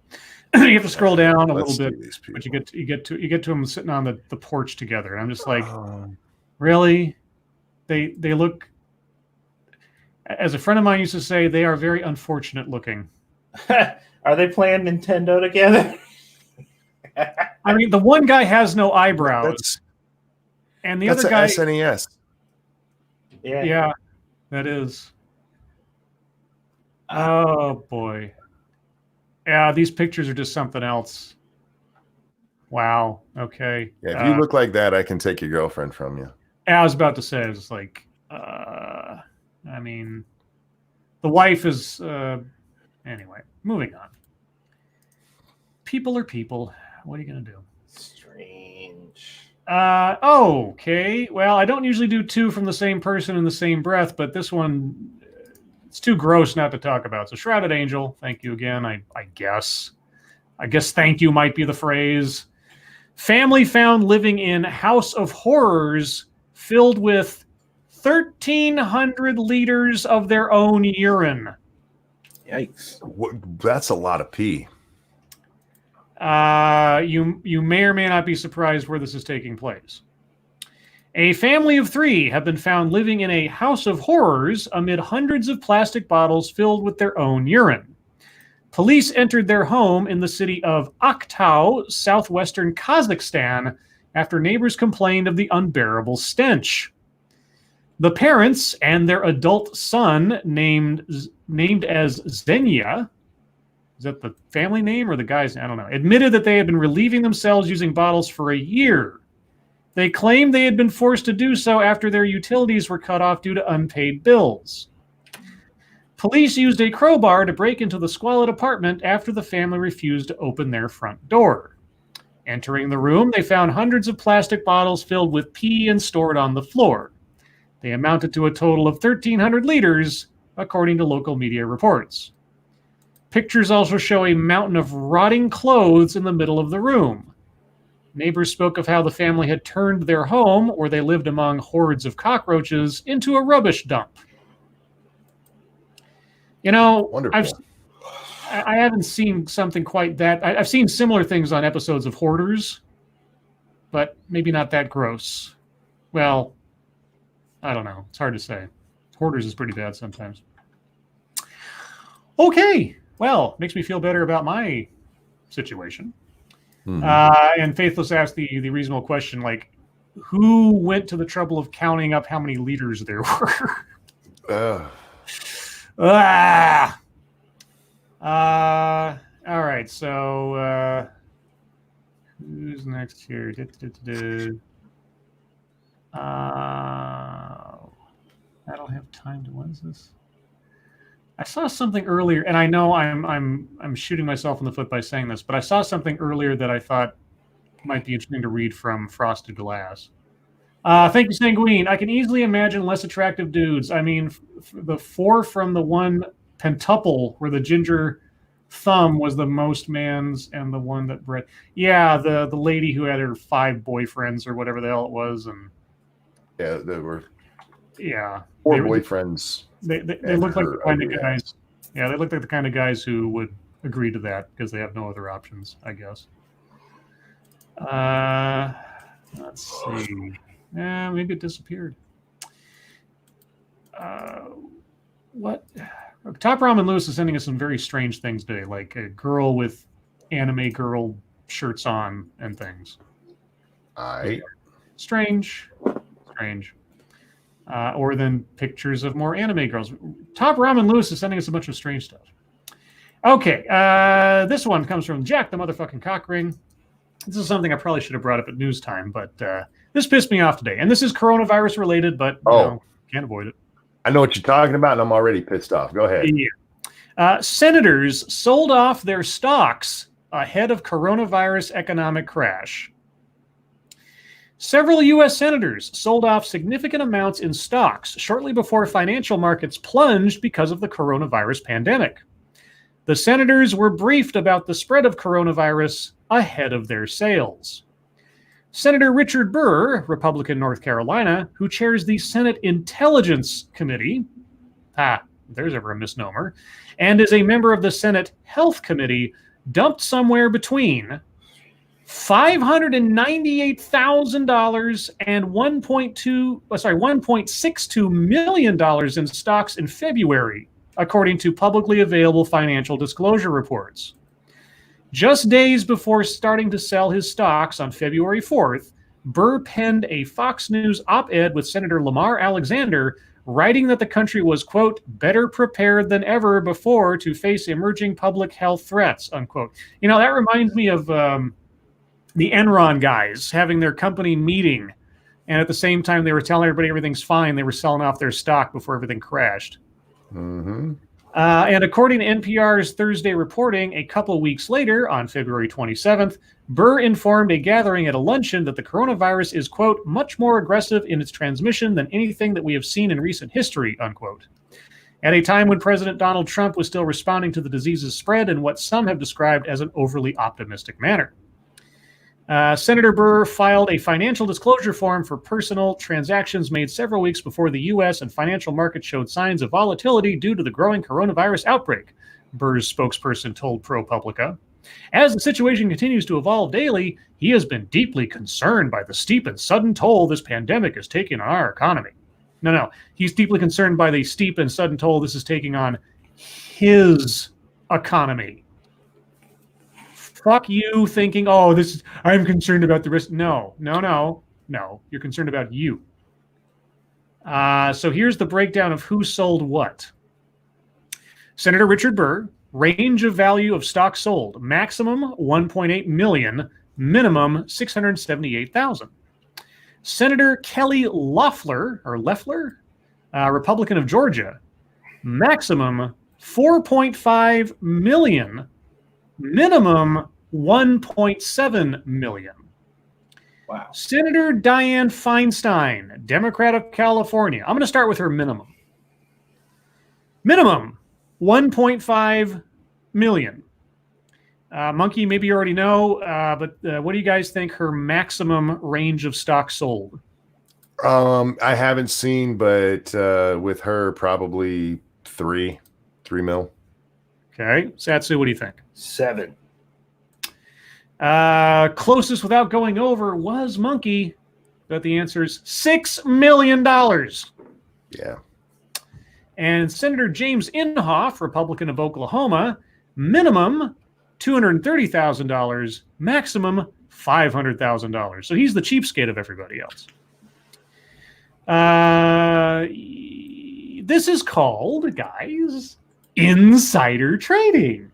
You have to scroll down a Let's little bit, but you get to them sitting on the porch together, and I'm just like, really? They look. As a friend of mine used to say, they are very unfortunate looking. Are they playing Nintendo together? I mean, the one guy has no eyebrows, and the other guy SNES. Yeah, that is. Oh boy. Yeah, these pictures are just something else. Wow. Okay. Yeah, if you look like that, I can take your girlfriend from you. I was about to say, it's like, I mean, the wife is, anyway, moving on. People are people. What are you going to do? Strange. Okay. Well, I don't usually do two from the same person in the same breath, but this one, it's too gross not to talk about. So Shrouded Angel, thank you again, I guess. I guess thank you might be the phrase. Family found living in House of Horrors filled with 1,300 liters of their own urine. Yikes. That's a lot of pee. You may or may not be surprised where this is taking place. A family of 3 have been found living in a house of horrors amid hundreds of plastic bottles filled with their own urine. Police entered their home in the city of Aktau, southwestern Kazakhstan, after neighbors complained of the unbearable stench. The parents and their adult son, named as Zenya, is that the family name or the guy's? I don't know. Admitted that they had been relieving themselves using bottles for a year. They claimed they had been forced to do so after their utilities were cut off due to unpaid bills. Police used a crowbar to break into the squalid apartment after the family refused to open their front door. Entering the room, they found hundreds of plastic bottles filled with pee and stored on the floor. They amounted to a total of 1,300 liters, according to local media reports. Pictures also show a mountain of rotting clothes in the middle of the room. Neighbors spoke of how the family had turned their home, where they lived among hordes of cockroaches, into a rubbish dump. You know, Wonderful. I haven't seen something quite that. I've seen similar things on episodes of Hoarders, but maybe not that gross. Well, I don't know. It's hard to say. Hoarders is pretty bad sometimes. Okay. Well, makes me feel better about my situation. And Faithless asked the reasonable question, like, who went to the trouble of counting up how many liters there were? All right, so who's next here? I don't have time to. What is this? I saw something earlier, and I know I'm shooting myself in the foot by saying this, but I saw something earlier that I thought might be interesting to read from Frosted Glass. Thank you, Sanguine. I can easily imagine less attractive dudes. I mean, the 4 from the one pentuple where the ginger thumb was the most man's, and the one that bred. Yeah, the lady who had her 5 boyfriends or whatever the hell it was, and yeah, there were 4 boyfriends. They look like the kind of guys. Yeah, they look like the kind of guys who would agree to that because they have no other options, I guess. Let's see. Maybe it disappeared. What? Top Ramen Lewis is sending us some very strange things today, like a girl with anime girl shirts on and things. Strange. Or then pictures of more anime girls. Top Ramen Lewis is sending us a bunch of strange stuff. Okay, this one comes from Jack the motherfucking Cockring. This is something I probably should have brought up at news time, but this pissed me off today. And this is coronavirus related, but can't avoid it. I know what you're talking about, and I'm already pissed off. Go ahead. Yeah. Senators sold off their stocks ahead of coronavirus economic crash. Several U.S. senators sold off significant amounts in stocks shortly before financial markets plunged because of the coronavirus pandemic. The senators were briefed about the spread of coronavirus ahead of their sales. Senator Richard Burr, Republican North Carolina, who chairs the Senate Intelligence Committee, there's ever a misnomer, and is a member of the Senate Health Committee, dumped somewhere between $598,000 and $1.62 million in stocks in February, according to publicly available financial disclosure reports. Just days before starting to sell his stocks on February 4th, Burr penned a Fox News op-ed with Senator Lamar Alexander, writing that the country was, quote, better prepared than ever before to face emerging public health threats, unquote. You know, that reminds me of the Enron guys having their company meeting, and at the same time they were telling everybody everything's fine, they were selling off their stock before everything crashed. And according to NPR's Thursday reporting, a couple weeks later, on February 27th, Burr informed a gathering at a luncheon that the coronavirus is, quote, much more aggressive in its transmission than anything that we have seen in recent history, unquote. At a time when President Donald Trump was still responding to the disease's spread in what some have described as an overly optimistic manner. Senator Burr filed a financial disclosure form for personal transactions made several weeks before the U.S. and financial markets showed signs of volatility due to the growing coronavirus outbreak, Burr's spokesperson told ProPublica. As the situation continues to evolve daily, he has been deeply concerned by the steep and sudden toll this pandemic is taking on our economy. No. He's deeply concerned by the steep and sudden toll this is taking on his economy. Fuck you thinking, oh, I'm concerned about the risk. No. You're concerned about you. So here's the breakdown of who sold what. Senator Richard Burr, range of value of stock sold, maximum 1.8 million, minimum 678,000. Senator Kelly Loeffler, Republican of Georgia, maximum 4.5 million, minimum 1.7 million. Wow. Senator Dianne Feinstein, Democrat of California. I'm going to start with her minimum. Minimum 1.5 million. Monkey, maybe you already know, but what do you guys think her maximum range of stock sold? I haven't seen, but with her, probably 3 mil. Okay. Satsu, what do you think? 7. Closest without going over was Monkey, but the answer is $6 million. Yeah. And Senator James Inhofe, Republican of Oklahoma, minimum $230,000, maximum $500,000. So he's the cheapskate of everybody else. This is called, guys, insider trading.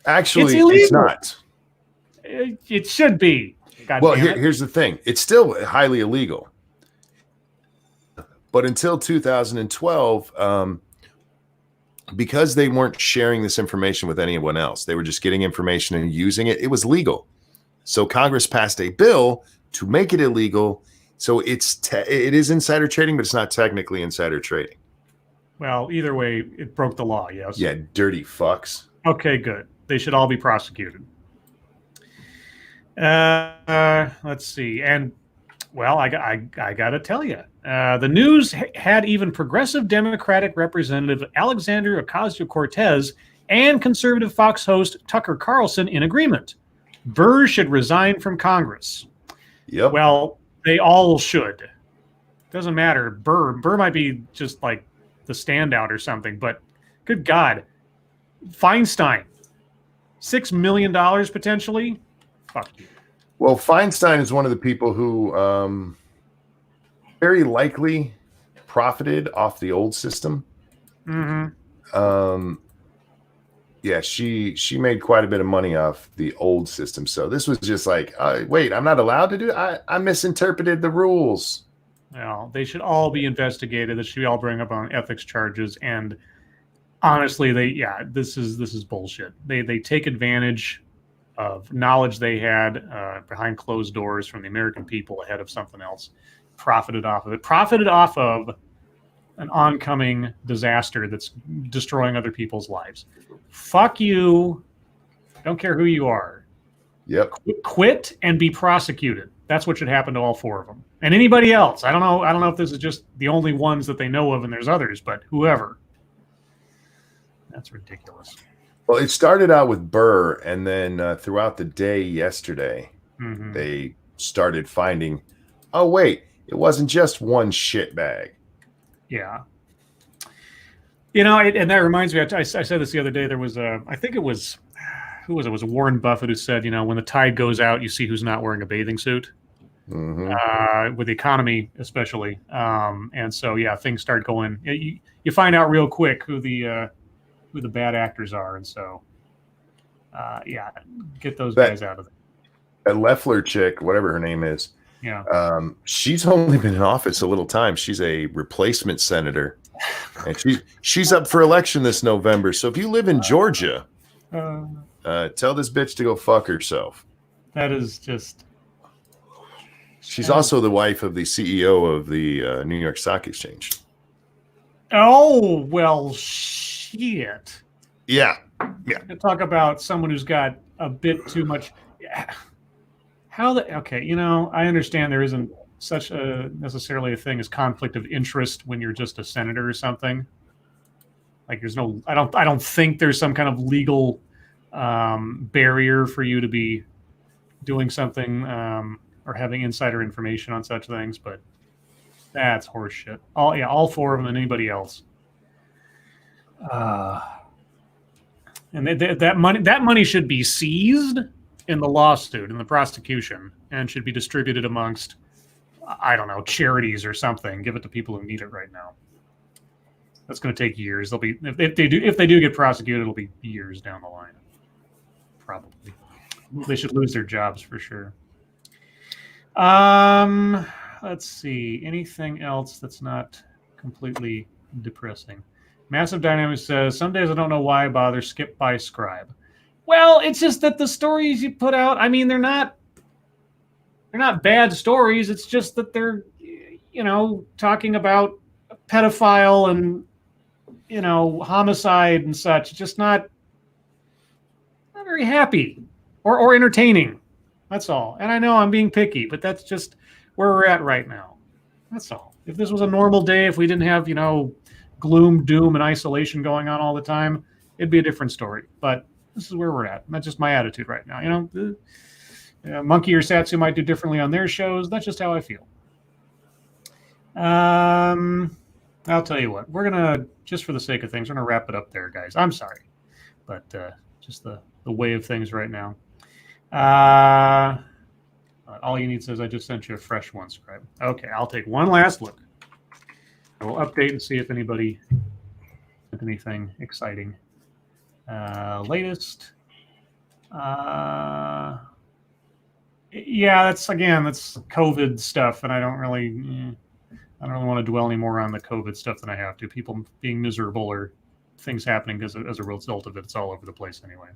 Actually, illegal. it's not. It should be. Well, here's the thing. It's still highly illegal. But until 2012, because they weren't sharing this information with anyone else, they were just getting information and using it. It was legal. So Congress passed a bill to make it illegal. So it is insider trading, but it's not technically insider trading. Well, either way, it broke the law, yes? Yeah, dirty fucks. Okay, good. They should all be prosecuted. Let's see. And, well, I got to tell you, the news had even progressive Democratic Representative Alexandria Ocasio-Cortez and conservative Fox host Tucker Carlson in agreement. Burr should resign from Congress. Yep. Well, they all should. Doesn't matter. Burr might be just like the standout or something, but good God. Feinstein, $6 million potentially? Fuck you. Well, Feinstein is one of the people who very likely profited off the old system. Mm-hmm. Yeah, she made quite a bit of money off the old system. So this was just like, wait, I'm not allowed to do it? I misinterpreted the rules. Well, they should all be investigated. They should all bring up on ethics charges. And honestly, this is bullshit. They take advantage of knowledge they had behind closed doors from the American people ahead of something else. Profited off of it. Profited off of an oncoming disaster that's destroying other people's lives. Fuck you. Don't care who you are. Yep. Quit and be prosecuted. That's what should happen to all 4 of them. And anybody else. I don't know if this is just the only ones that they know of and there's others, but whoever. That's ridiculous. Well, it started out with Burr, and then throughout the day yesterday, they started finding, oh, wait, it wasn't just one shit bag. Yeah. You know, and that reminds me, I said this the other day, there was I think it was, who was it? It was Warren Buffett who said, when the tide goes out, you see who's not wearing a bathing suit. With the economy especially. And so, yeah, things start going, you find out real quick who the bad actors are. And so, get those guys out of there. That Loeffler chick, whatever her name is. Yeah. She's only been in office a little time. She's a replacement senator, and she's up for election this November. So if you live in Georgia, tell this bitch to go fuck herself. That is just. She's also the wife of the CEO of the New York Stock Exchange. Oh, well, shit. Yeah. Talk about someone who's got a bit too much. Okay, I understand there isn't such a necessarily a thing as conflict of interest when you're just a senator or something. Like there's no, I don't think there's some kind of legal barrier for you to be doing something or having insider information on such things, but that's horseshit. All four of them and anybody else. And that money should be seized in the lawsuit, in the prosecution, and should be distributed amongst, I don't know, charities or something. Give it to people who need it right now. That's going to take years. They'll be if they do get prosecuted, it'll be years down the line. Probably. They should lose their jobs for sure. Let's see. Anything else that's not completely depressing? Massive Dynamics says, some days I don't know why I bother, skip by Scribe. Well, it's just that the stories you put out, I mean, they're not bad stories. It's just that they're, talking about pedophile and, homicide and such. Just not very happy or entertaining. That's all. And I know I'm being picky, but that's just where we're at right now. That's all. If this was a normal day, if we didn't have, gloom, doom, and isolation going on all the time, it'd be a different story. But this is where we're at. And that's just my attitude right now. Monkey or Satsu might do differently on their shows. That's just how I feel. I'll tell you what. We're gonna, just for the sake of things, we're gonna wrap it up there, guys. I'm sorry, but just the way of things right now. All you need says I just sent you a fresh one, Scribe. Okay, I'll take one last look. I will update and see if anybody sent anything exciting. Latest. Yeah, that's COVID stuff, and I don't really want to dwell anymore on the COVID stuff than I have to. People being miserable or things happening as a result of it. It's all over the place anyway.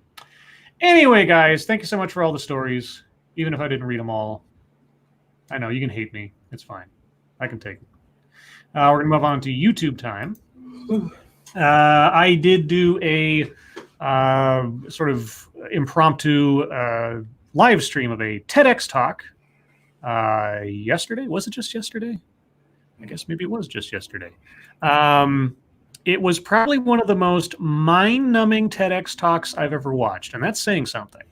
Anyway, guys, thank you so much for all the stories. Even if I didn't read them all, I know you can hate me. It's fine. I can take it. We're going to move on to YouTube time. I did do a sort of impromptu live stream of a TEDx talk yesterday. Was it just yesterday? I guess maybe it was just yesterday. It was probably one of the most mind-numbing TEDx talks I've ever watched, and that's saying something.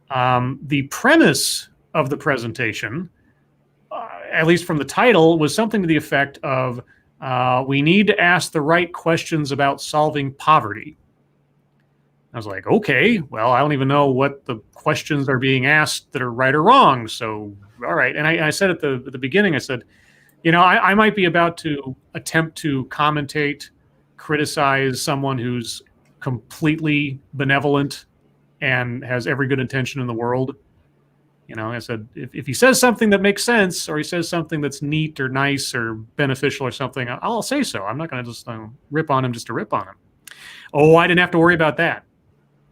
The premise of the presentation, at least from the title, was something to the effect of, we need to ask the right questions about solving poverty. I was like, okay, well, I don't even know what the questions are being asked that are right or wrong. So, all right. And I said at the beginning, I said, I might be about to attempt to commentate, criticize someone who's completely benevolent and has every good intention in the world. I said, if he says something that makes sense, or he says something that's neat or nice or beneficial or something, I'll say so. I'm not going to just rip on him just to rip on him. Oh, I didn't have to worry about that.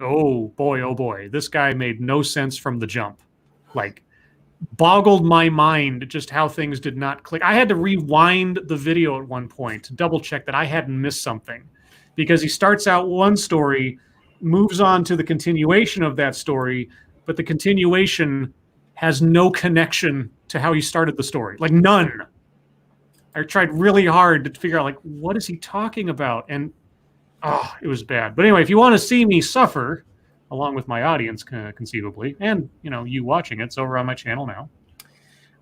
Oh boy. This guy made no sense from the jump. Boggled my mind just how things did not click. I had to rewind the video at one point to double check that I hadn't missed something, because he starts out one story, moves on to the continuation of that story, but the continuation has no connection to how he started the story. None. I tried really hard to figure out what is he talking about? And it was bad. But anyway, if you want to see me suffer, along with my audience, conceivably, and you watching it, it's over on my channel now.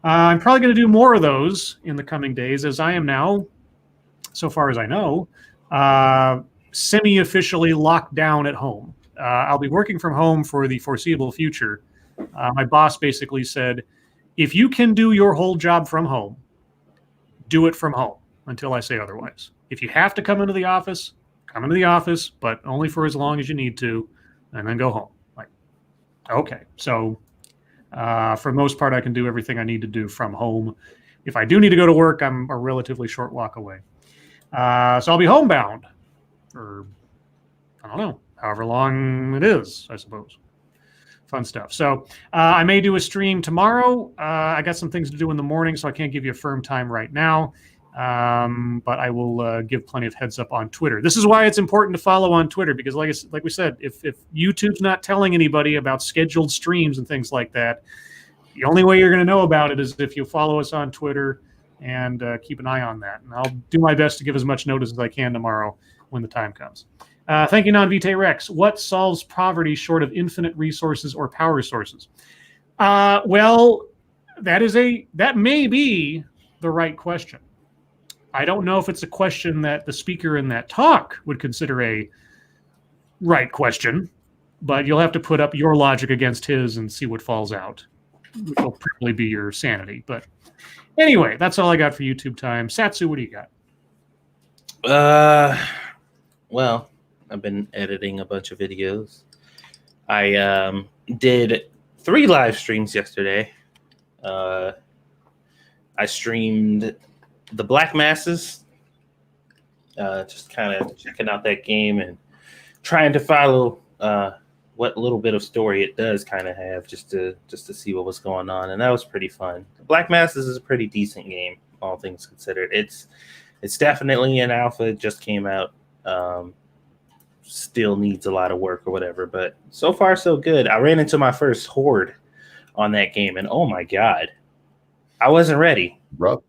I'm probably going to do more of those in the coming days, as I am now, so far as I know, semi-officially locked down at home. I'll be working from home for the foreseeable future. My boss basically said, if you can do your whole job from home, do it from home until I say otherwise. If you have to come into the office, come into the office, but only for as long as you need to, and then go home. Okay. So for the most part, I can do everything I need to do from home. If I do need to go to work, I'm a relatively short walk away. So I'll be homebound for, I don't know, however long it is, I suppose. Fun stuff. So I may do a stream tomorrow. I got some things to do in the morning, so I can't give you a firm time right now. But I will give plenty of heads up on Twitter. This is why it's important to follow on Twitter, because like we said, if YouTube's not telling anybody about scheduled streams and things like that, the only way you're going to know about it is if you follow us on Twitter and keep an eye on that. And I'll do my best to give as much notice as I can tomorrow when the time comes. Thank you, Non-Vitae Rex. What solves poverty short of infinite resources or power sources? Well, that may be the right question. I don't know if it's a question that the speaker in that talk would consider a right question, but you'll have to put up your logic against his and see what falls out, which will probably be your sanity. But anyway, that's all I got for YouTube time. Satsu, what do you got? Well, I've been editing a bunch of videos. I did 3 live streams yesterday. I streamed the Black Masses, just kind of checking out that game and trying to follow what little bit of story it does kind of have, just to see what was going on, and that was pretty fun. Black Masses is a pretty decent game, all things considered. It's definitely an alpha. It just came out. Still needs a lot of work or whatever, but so far so good. I ran into my first horde on that game, and oh my god, I wasn't ready. Rough.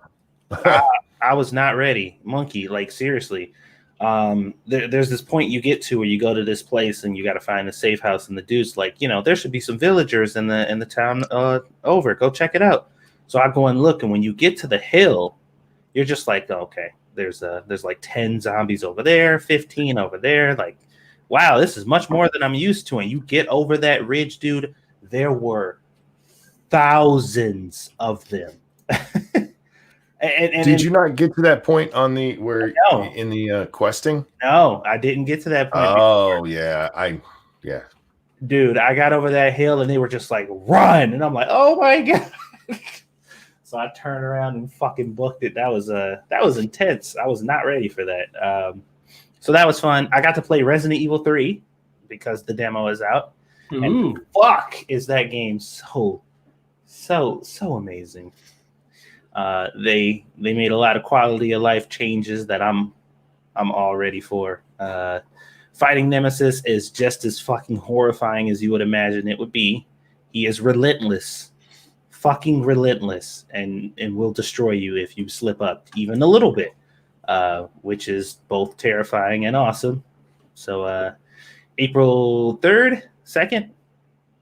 I was not ready. Monkey, like seriously. There's this point you get to where you go to this place and you got to find the safe house, and the dude's like, there should be some villagers in the town over. Go check it out. So I go and look, and when you get to the hill, you're just like, okay, there's like 10 zombies over there, 15 over there. Like, wow, this is much more than I'm used to. And you get over that ridge, dude, there were thousands of them. And did you not get to that point on the No. in the questing? No, I didn't get to that point. Oh yeah, Dude, I got over that hill and they were just like, run, and I'm like, oh my god. So I turned around and fucking booked it. That was intense. I was not ready for that. So that was fun. I got to play Resident Evil 3 because the demo is out. Ooh. And fuck, is that game so amazing. They made a lot of quality of life changes that I'm all ready for. Fighting Nemesis is just as fucking horrifying as you would imagine it would be. He is relentless, fucking relentless, and will destroy you if you slip up even a little bit, which is both terrifying and awesome. So April 3rd, 2nd,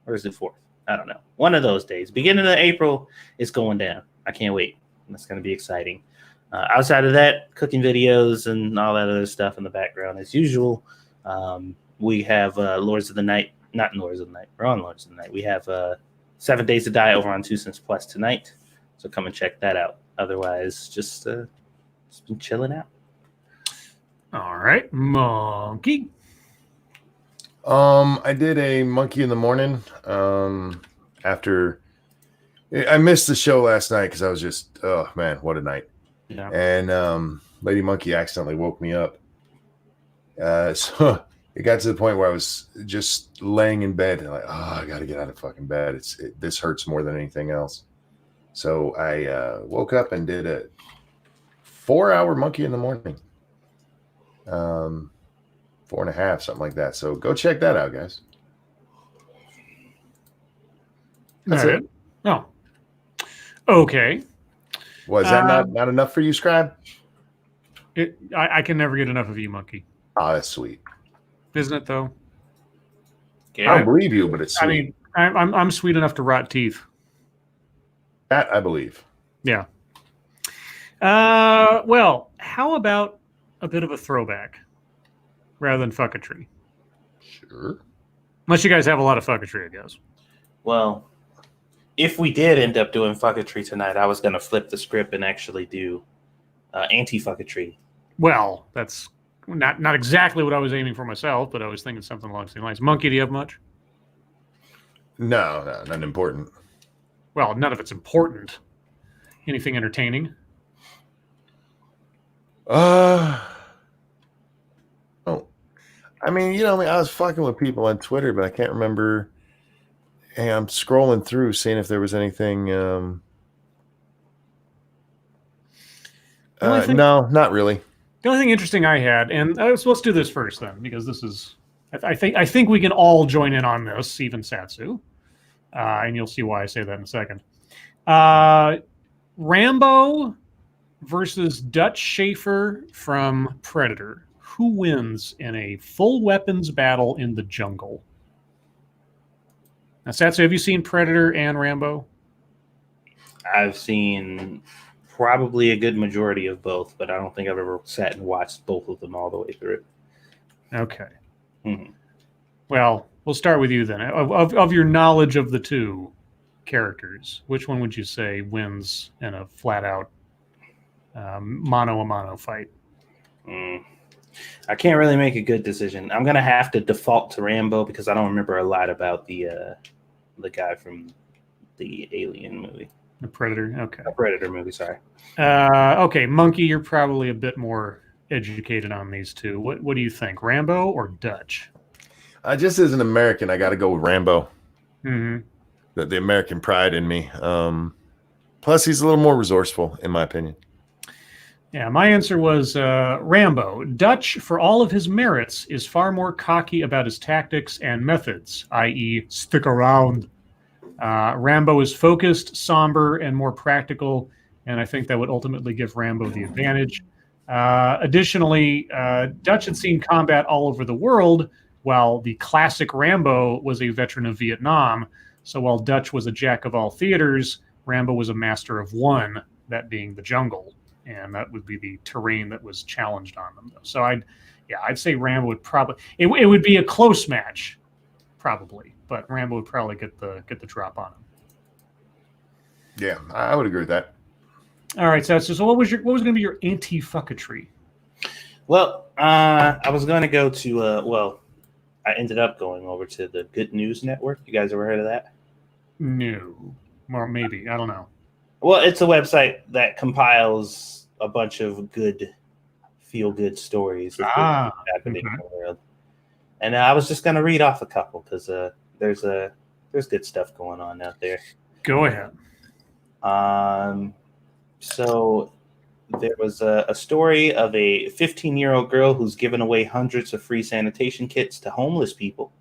or is it 4th? I don't know. One of those days. Beginning of April, it's going down. I can't wait. That's going to be exciting. Outside of that, cooking videos and all that other stuff in the background as usual. We have Lords of the Night. Not Lords of the Night. We're on Lords of the Night. We have 7 Days to Die over on 2 Cents Plus tonight. So come and check that out. Otherwise, just been chilling out. All right, Monkey. I did a Monkey in the Morning after I missed the show last night because I was just, oh man, what a night. Yeah. And Lady Monkey accidentally woke me up. So it got to the point where I was just laying in bed and like, oh, I got to get out of fucking bed. This hurts more than anything else. So I woke up and did a 4-hour Monkey in the Morning. 4.5, something like that. So go check that out, guys. That's it. Oh, okay. Was that not enough for you, Scribe? I can never get enough of you, Monkey. Oh, that's sweet. Isn't it though? I don't believe you, but it's sweet. I mean, I'm sweet enough to rot teeth. That I believe. Yeah. Well, how about a bit of a throwback rather than fucketry? Sure. Unless you guys have a lot of fucketry, I guess. Well, if we did end up doing fucketry tonight, I was going to flip the script and actually do anti-fucketry. Well, that's not exactly what I was aiming for myself, but I was thinking something along the same lines. Monkey, do you have much? No, not important. Well, none of it's important. Anything entertaining? Oh, I mean, I was fucking with people on Twitter, but I can't remember. Hey, I'm scrolling through, seeing if there was anything. No, not really. The only thing interesting I had, and so let's do this first then, because this is, I think we can all join in on this, even Satsu, and you'll see why I say that in a second. Rambo versus Dutch Schaefer from Predator. who wins in a full weapons battle in the jungle? Now, Satsu, have you seen Predator and Rambo? I've seen probably a good majority of both, but I don't think I've ever sat and watched both of them all the way through. Okay. Mhm. Well, we'll start with you then. Of your knowledge of the two characters, which one would you say wins in a flat-out mano-a-mano fight? I can't really make a good decision. I'm gonna have to default to Rambo because I don't remember a lot about the guy from the Alien movie. The Predator? Okay. The Predator movie, sorry. Okay, Monkey, you're probably a bit more educated on these two. What do you think, Rambo or Dutch? Just as an American, I got to go with Rambo. Mm-hmm. The American pride in me. Plus, he's a little more resourceful, in my opinion. Yeah, my answer was Rambo. Dutch, for all of his merits, is far more cocky about his tactics and methods, i.e., stick around. Rambo is focused, somber, and more practical, and I think that would ultimately give Rambo the advantage. Additionally, Dutch had seen combat all over the world, while the classic Rambo was a veteran of Vietnam. So while Dutch was a jack of all theaters, Rambo was a master of one, that being the jungle. And that would be the terrain that was challenged on them. So I'd say Rambo would probably it would be a close match, probably, but Rambo would probably get the drop on him. Yeah, I would agree with that. All right, so what was going to be your anti-fucketry? Well, I was going to go to I ended up going over to the Good News Network. You guys ever heard of that? No, or maybe, I don't know. Well, it's a website that compiles a bunch of good, feel-good stories that happening in the world. And I was just going to read off a couple because there's good stuff going on out there. Go ahead. So there was a story of a 15-year-old girl who's given away hundreds of free sanitation kits to homeless people,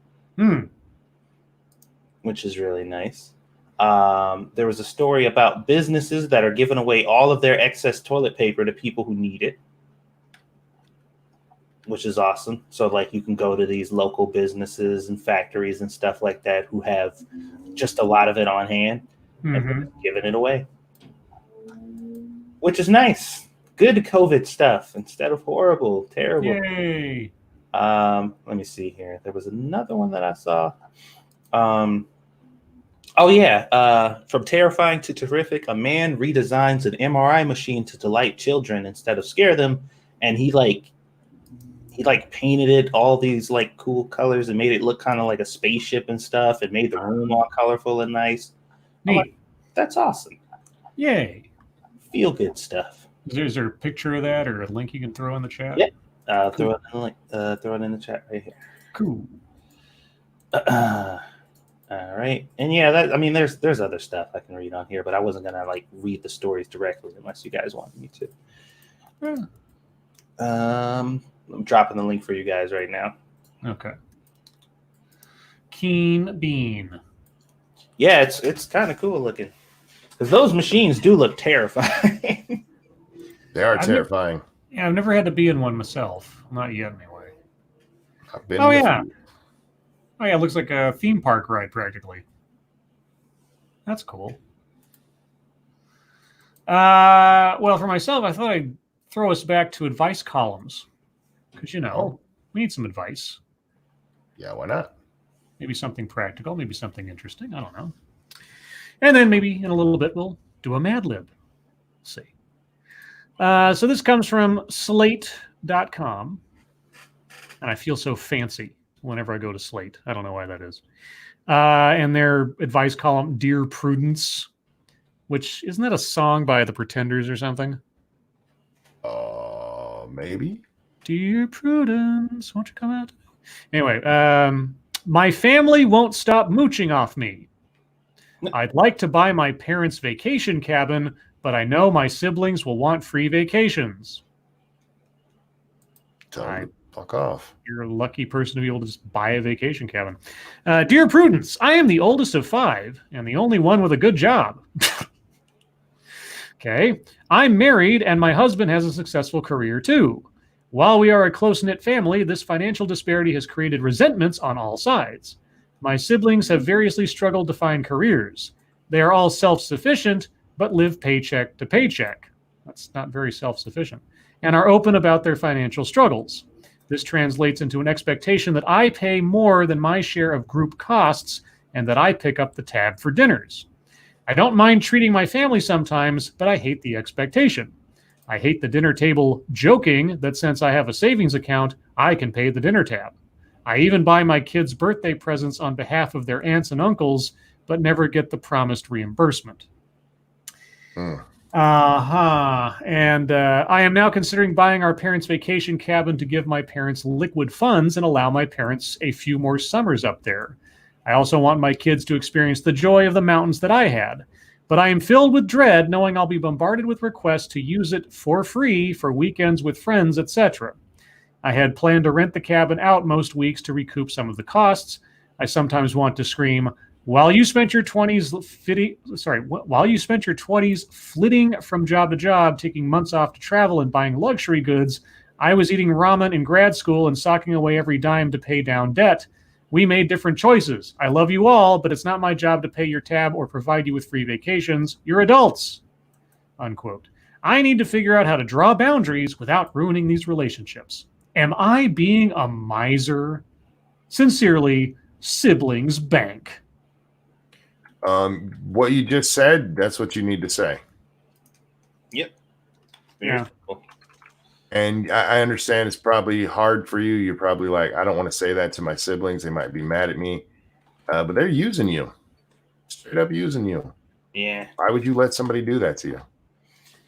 which is really nice. There was a story about businesses that are giving away all of their excess toilet paper to people who need it, which is awesome. So, like, you can go to these local businesses and factories and stuff like that who have just a lot of it on hand and giving it away, which is nice. Good COVID stuff instead of horrible, terrible. Yay. Let me see here. There was another one that I saw. From terrifying to terrific, a man redesigns an MRI machine to delight children instead of scare them, and he painted it all these like cool colors and made it look kind of like a spaceship and stuff, and made the room all colorful and nice. Like, that's awesome. Yay. Feel good stuff. Is there a picture of that or a link you can throw in the chat? Yeah. Throw it in the chat right here. Cool. All right, and yeah, there's other stuff I can read on here, but I wasn't gonna read the stories directly unless you guys wanted me to. I'm dropping the link for you guys right now. Okay. Keen Bean. Yeah, it's kind of cool looking because those machines do look terrifying. They are terrifying. I've never had to be in one myself. Not yet, anyway. I've been. Oh yeah. Oh yeah, it looks like a theme park ride practically. That's cool. Well, for myself, I thought I'd throw us back to advice columns because we need some advice. Yeah, why not? Maybe something practical, maybe something interesting. I don't know. And then maybe in a little bit we'll do a Mad Lib. Let's see. So this comes from Slate.com, and I feel so fancy whenever I go to Slate. I don't know why that is. And their advice column, Dear Prudence, which isn't that a song by the Pretenders or something? Maybe. Dear Prudence, won't you come out? Anyway, my family won't stop mooching off me. I'd like to buy my parents' vacation cabin, but I know my siblings will want free vacations. Tell them to fuck off. You're a lucky person to be able to just buy a vacation cabin. Dear Prudence, I am the oldest of 5 and the only one with a good job. Okay. I'm married and my husband has a successful career too. While we are a close-knit family, this financial disparity has created resentments on all sides. My siblings have variously struggled to find careers. They are all self-sufficient, but live paycheck to paycheck. That's not very self-sufficient. And are open about their financial struggles. This translates into an expectation that I pay more than my share of group costs and that I pick up the tab for dinners. I don't mind treating my family sometimes, but I hate the expectation. I hate the dinner table joking that since I have a savings account, I can pay the dinner tab. I even buy my kids' birthday presents on behalf of their aunts and uncles, but never get the promised reimbursement. And I am now considering buying our parents' vacation cabin to give my parents liquid funds and allow my parents a few more summers up there. I also want my kids to experience the joy of the mountains that I had. But I am filled with dread knowing I'll be bombarded with requests to use it for free for weekends with friends, etc. I had planned to rent the cabin out most weeks to recoup some of the costs. I sometimes want to scream, while you spent your 20s flitting from job to job, taking months off to travel and buying luxury goods, I was eating ramen in grad school and socking away every dime to pay down debt. We made different choices. I love you all, but it's not my job to pay your tab or provide you with free vacations. You're adults. Unquote. I need to figure out how to draw boundaries without ruining these relationships. Am I being a miser? Sincerely, Siblings Bank. What you just said, that's what you need to say. Yep. Yeah. Cool. And I understand it's probably hard for you. You're probably like, I don't want to say that to my siblings. They might be mad at me. But they're using you. Straight up using you. Yeah. Why would you let somebody do that to you?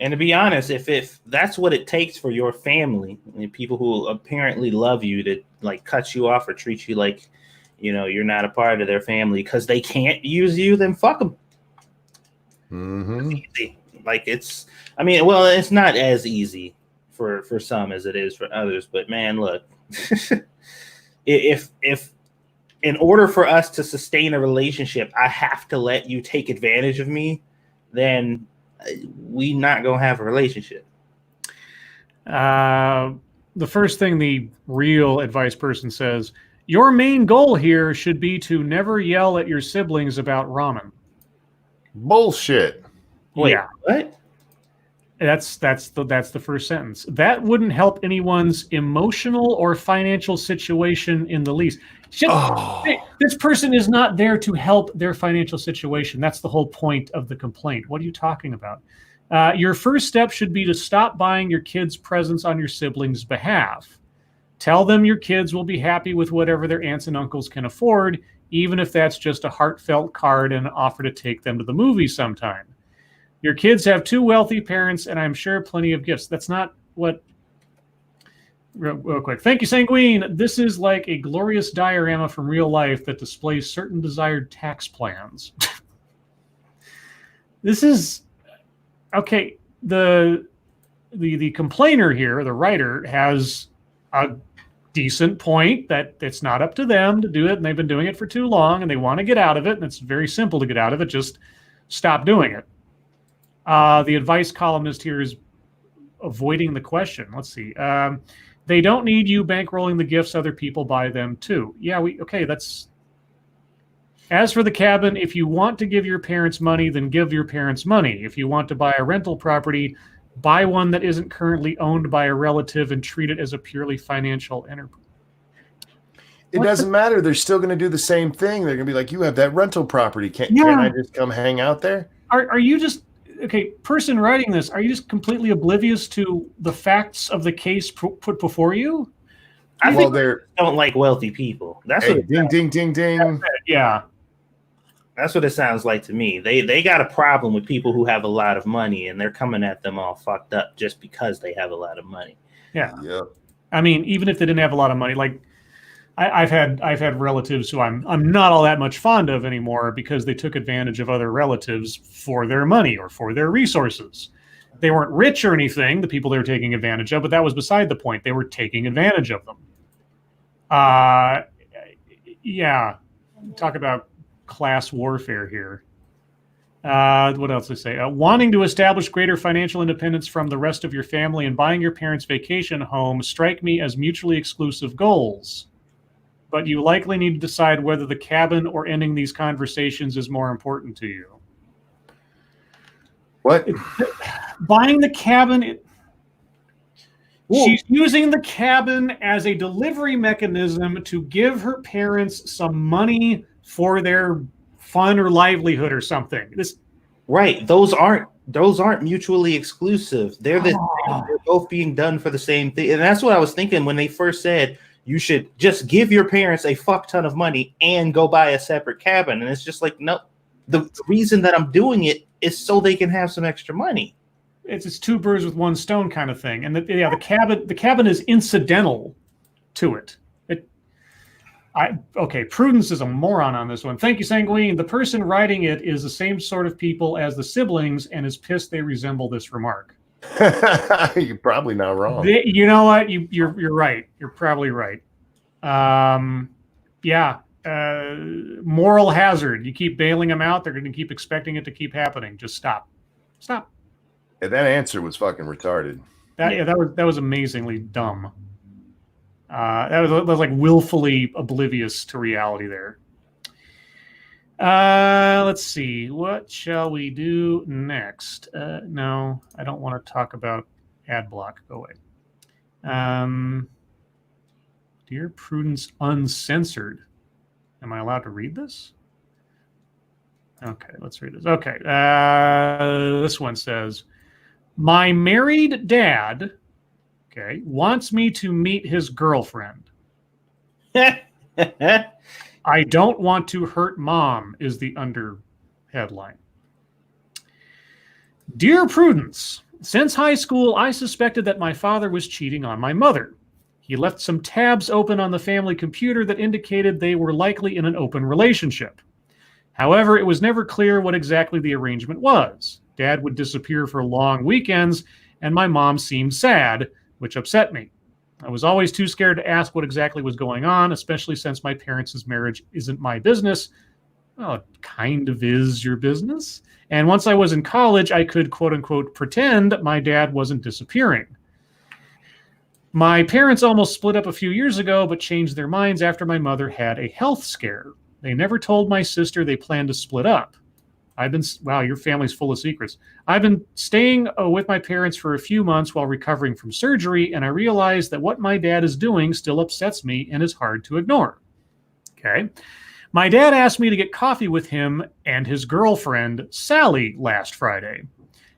And to be honest, if that's what it takes for your family, and people who apparently love you to like cut you off or treat you like, you're not a part of their family because they can't use you, then fuck them. Mm-hmm. It's easy. Like it's not as easy for some as it is for others. But man, look, if in order for us to sustain a relationship, I have to let you take advantage of me, then we not gonna have a relationship. The first thing the real advice person says, your main goal here should be to never yell at your siblings about ramen. Bullshit. Wait, yeah. What? That's the first sentence. That wouldn't help anyone's emotional or financial situation in the least. This person is not there to help their financial situation. That's the whole point of the complaint. What are you talking about? Your first step should be to stop buying your kids presents on your siblings' behalf. Tell them your kids will be happy with whatever their aunts and uncles can afford, even if that's just a heartfelt card and an offer to take them to the movies sometime. Your kids have two wealthy parents, and I'm sure plenty of gifts. That's not what... Real quick. Thank you, Sanguine. This is like a glorious diorama from real life that displays certain desired tax plans. This is... Okay, the complainer here, the writer, has a decent point that it's not up to them to do it, and they've been doing it for too long, and they want to get out of it, and it's very simple to get out of it. Just stop doing it. The advice columnist here is avoiding the question. Let's see. They don't need you bankrolling the gifts other people buy them too. Yeah, that's... As for the cabin, if you want to give your parents money, then give your parents money. If you want to buy a rental property, buy one that isn't currently owned by a relative and treat it as a purely financial enterprise. It doesn't matter. They're still going to do the same thing. They're going to be like, you have that rental property. Can't I just come hang out there? Are you just... Okay, person writing this, are you just completely oblivious to the facts of the case put before you? I think they don't like wealthy people. That's what ding. Yeah. That's what it sounds like to me. They got a problem with people who have a lot of money, and they're coming at them all fucked up just because they have a lot of money. Yeah. Yeah. I mean, even if they didn't have a lot of money, like I've had relatives who I'm not all that much fond of anymore because they took advantage of other relatives for their money or for their resources. They weren't rich or anything, the people they were taking advantage of, but that was beside the point. They were taking advantage of them. Yeah. Talk about class warfare here. What else they say? Wanting to establish greater financial independence from the rest of your family and buying your parents' vacation home strike me as mutually exclusive goals. But you likely need to decide whether the cabin or ending these conversations is more important to you. What? Buying the cabin... She's using the cabin as a delivery mechanism to give her parents some money for their fun or livelihood or something. Right. Those aren't mutually exclusive. They're they're both being done for the same thing. And that's what I was thinking when they first said you should just give your parents a fuck ton of money and go buy a separate cabin. And it's just like, no, the reason that I'm doing it is so they can have some extra money. It's two birds with one stone kind of thing. And the cabin is incidental to it. Prudence is a moron on this one. Thank you, Sanguine. The person writing it is the same sort of people as the siblings and is pissed they resemble this remark. You're probably not wrong. You know what? You're right. You're probably right. Moral hazard. You keep bailing them out, they're going to keep expecting it to keep happening. Just stop. Yeah, that answer was fucking retarded. That was amazingly dumb. That was like willfully oblivious to reality there. Let's see. What shall we do next? No, I don't want to talk about ad block. Go away. Dear Prudence Uncensored. Am I allowed to read this? Okay, let's read this. Okay. This one says, my married dad, wants me to meet his girlfriend. I don't want to hurt mom is the under headline. Dear Prudence, since high school, I suspected that my father was cheating on my mother. He left some tabs open on the family computer that indicated they were likely in an open relationship. However, it was never clear what exactly the arrangement was. Dad would disappear for long weekends, and my mom seemed sad, which upset me. I was always too scared to ask what exactly was going on, especially since my parents' marriage isn't my business. Well, it kind of is your business. And once I was in college, I could, quote unquote, pretend my dad wasn't disappearing. My parents almost split up a few years ago, but changed their minds after my mother had a health scare. They never told my sister they planned to split up. Wow, your family's full of secrets. I've been staying with my parents for a few months while recovering from surgery, and I realized that what my dad is doing still upsets me and is hard to ignore. Okay. My dad asked me to get coffee with him and his girlfriend, Sally, last Friday.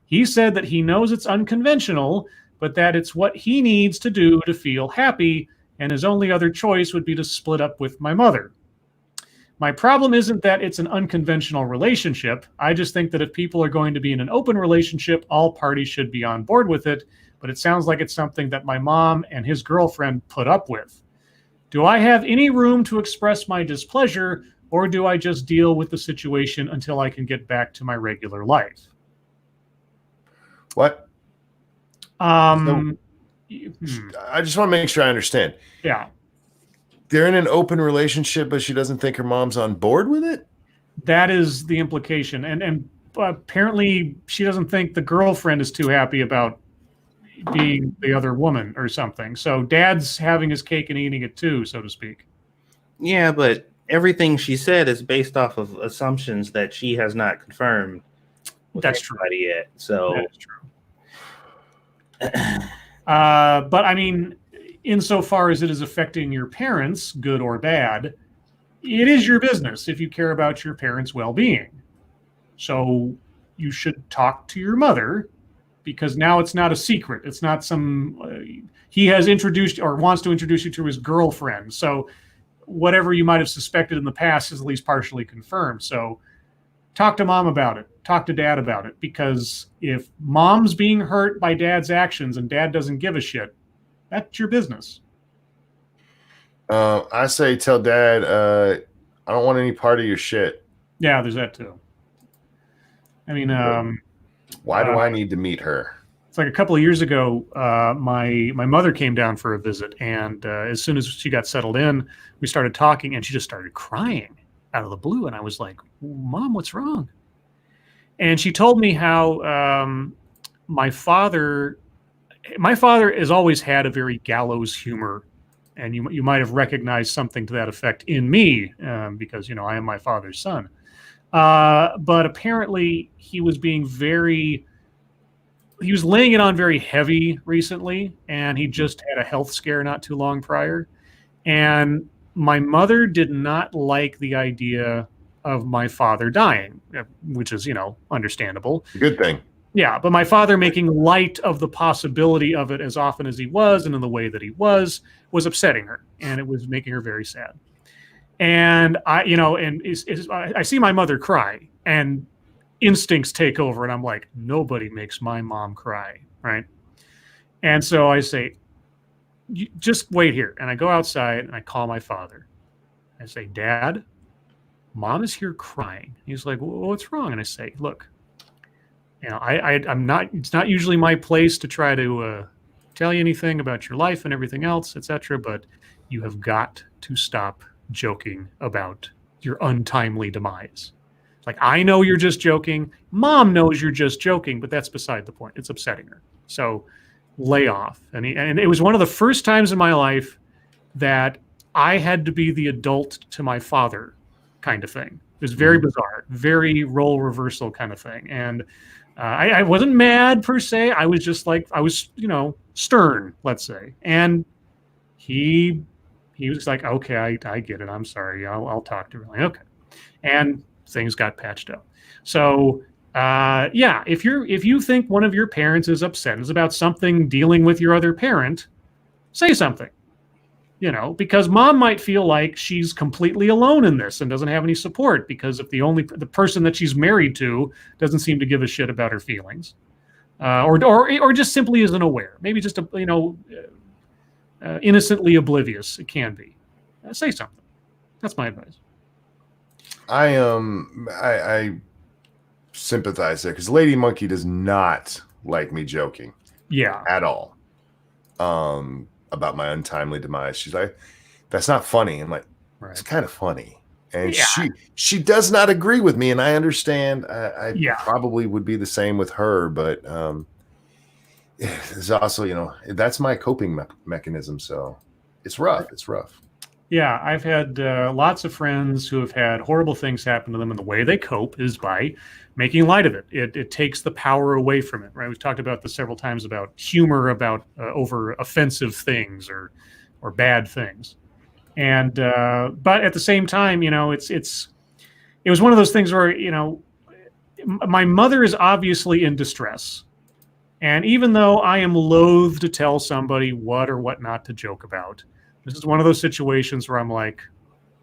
He said that he knows it's unconventional, but that it's what he needs to do to feel happy, and his only other choice would be to split up with my mother. My problem isn't that it's an unconventional relationship. I just think that if people are going to be in an open relationship, all parties should be on board with it, but it sounds like it's something that my mom and his girlfriend put up with. Do I have any room to express my displeasure, or do I just deal with the situation until I can get back to my regular life? What? I just want to make sure I understand. Yeah. They're in an open relationship, but she doesn't think her mom's on board with it? That is the implication. And apparently she doesn't think the girlfriend is too happy about being the other woman or something. So dad's having his cake and eating it too, so to speak. Yeah, but everything she said is based off of assumptions that she has not confirmed. That's true. Yet, so that's true. But I mean, insofar as it is affecting your parents, good or bad, it is your business if you care about your parents' well-being. So you should talk to your mother, because now it's not a secret. It's not some he has introduced or wants to introduce you to his girlfriend. So whatever you might have suspected in the past is at least partially confirmed. So talk to mom about it. Talk to dad about it, because if mom's being hurt by dad's actions and dad doesn't give a shit, that's your business. I say tell dad, I don't want any part of your shit. Yeah, there's that too. I mean, why do I need to meet her? It's like a couple of years ago, my mother came down for a visit, and as soon as she got settled in, we started talking, and she just started crying out of the blue, and I was like, Mom, what's wrong? And she told me how my father has always had a very gallows humor, and you might have recognized something to that effect in me, because I am my father's son. But apparently he was laying it on very heavy recently, and he just had a health scare not too long prior. And my mother did not like the idea of my father dying, which is, understandable. Good thing. Yeah, but my father making light of the possibility of it as often as he was and in the way that he was upsetting her, and it was making her very sad. And I see my mother cry, and instincts take over, and I'm like, nobody makes my mom cry, right? And so I say, just wait here. And I go outside and I call my father. I say, Dad, Mom is here crying. He's like, well, what's wrong? And I say, look, I'm not. It's not usually my place to try to tell you anything about your life and everything else, etc. But you have got to stop joking about your untimely demise. Like, I know you're just joking. Mom knows you're just joking, but that's beside the point. It's upsetting her. So lay off. And it was one of the first times in my life that I had to be the adult to my father kind of thing. It was very bizarre, very role reversal kind of thing. And I wasn't mad per se. I was just like, I was, stern, let's say. And he was like, okay, I get it. I'm sorry. I'll talk to her. Like, okay. And things got patched up. So if you think one of your parents is upset, is about something dealing with your other parent, say something. Because mom might feel like she's completely alone in this and doesn't have any support, because if the person that she's married to doesn't seem to give a shit about her feelings, or just simply isn't aware, maybe just innocently oblivious. It can be. Say something. That's my advice. I sympathize there, because Lady Monkey does not like me joking. Yeah. At all. About my untimely demise. She's like, that's not funny. I'm like, right. It's kind of funny. And she does not agree with me, and I understand. I probably would be the same with her, but there's also, that's my coping mechanism. So it's rough. It's rough. Yeah, I've had lots of friends who have had horrible things happen to them, and the way they cope is by making light of it. It takes the power away from it, right? We've talked about this several times about humor, about over offensive things or bad things, and but at the same time, it was one of those things where my mother is obviously in distress, and even though I am loath to tell somebody what or what not to joke about, this is one of those situations where I'm like,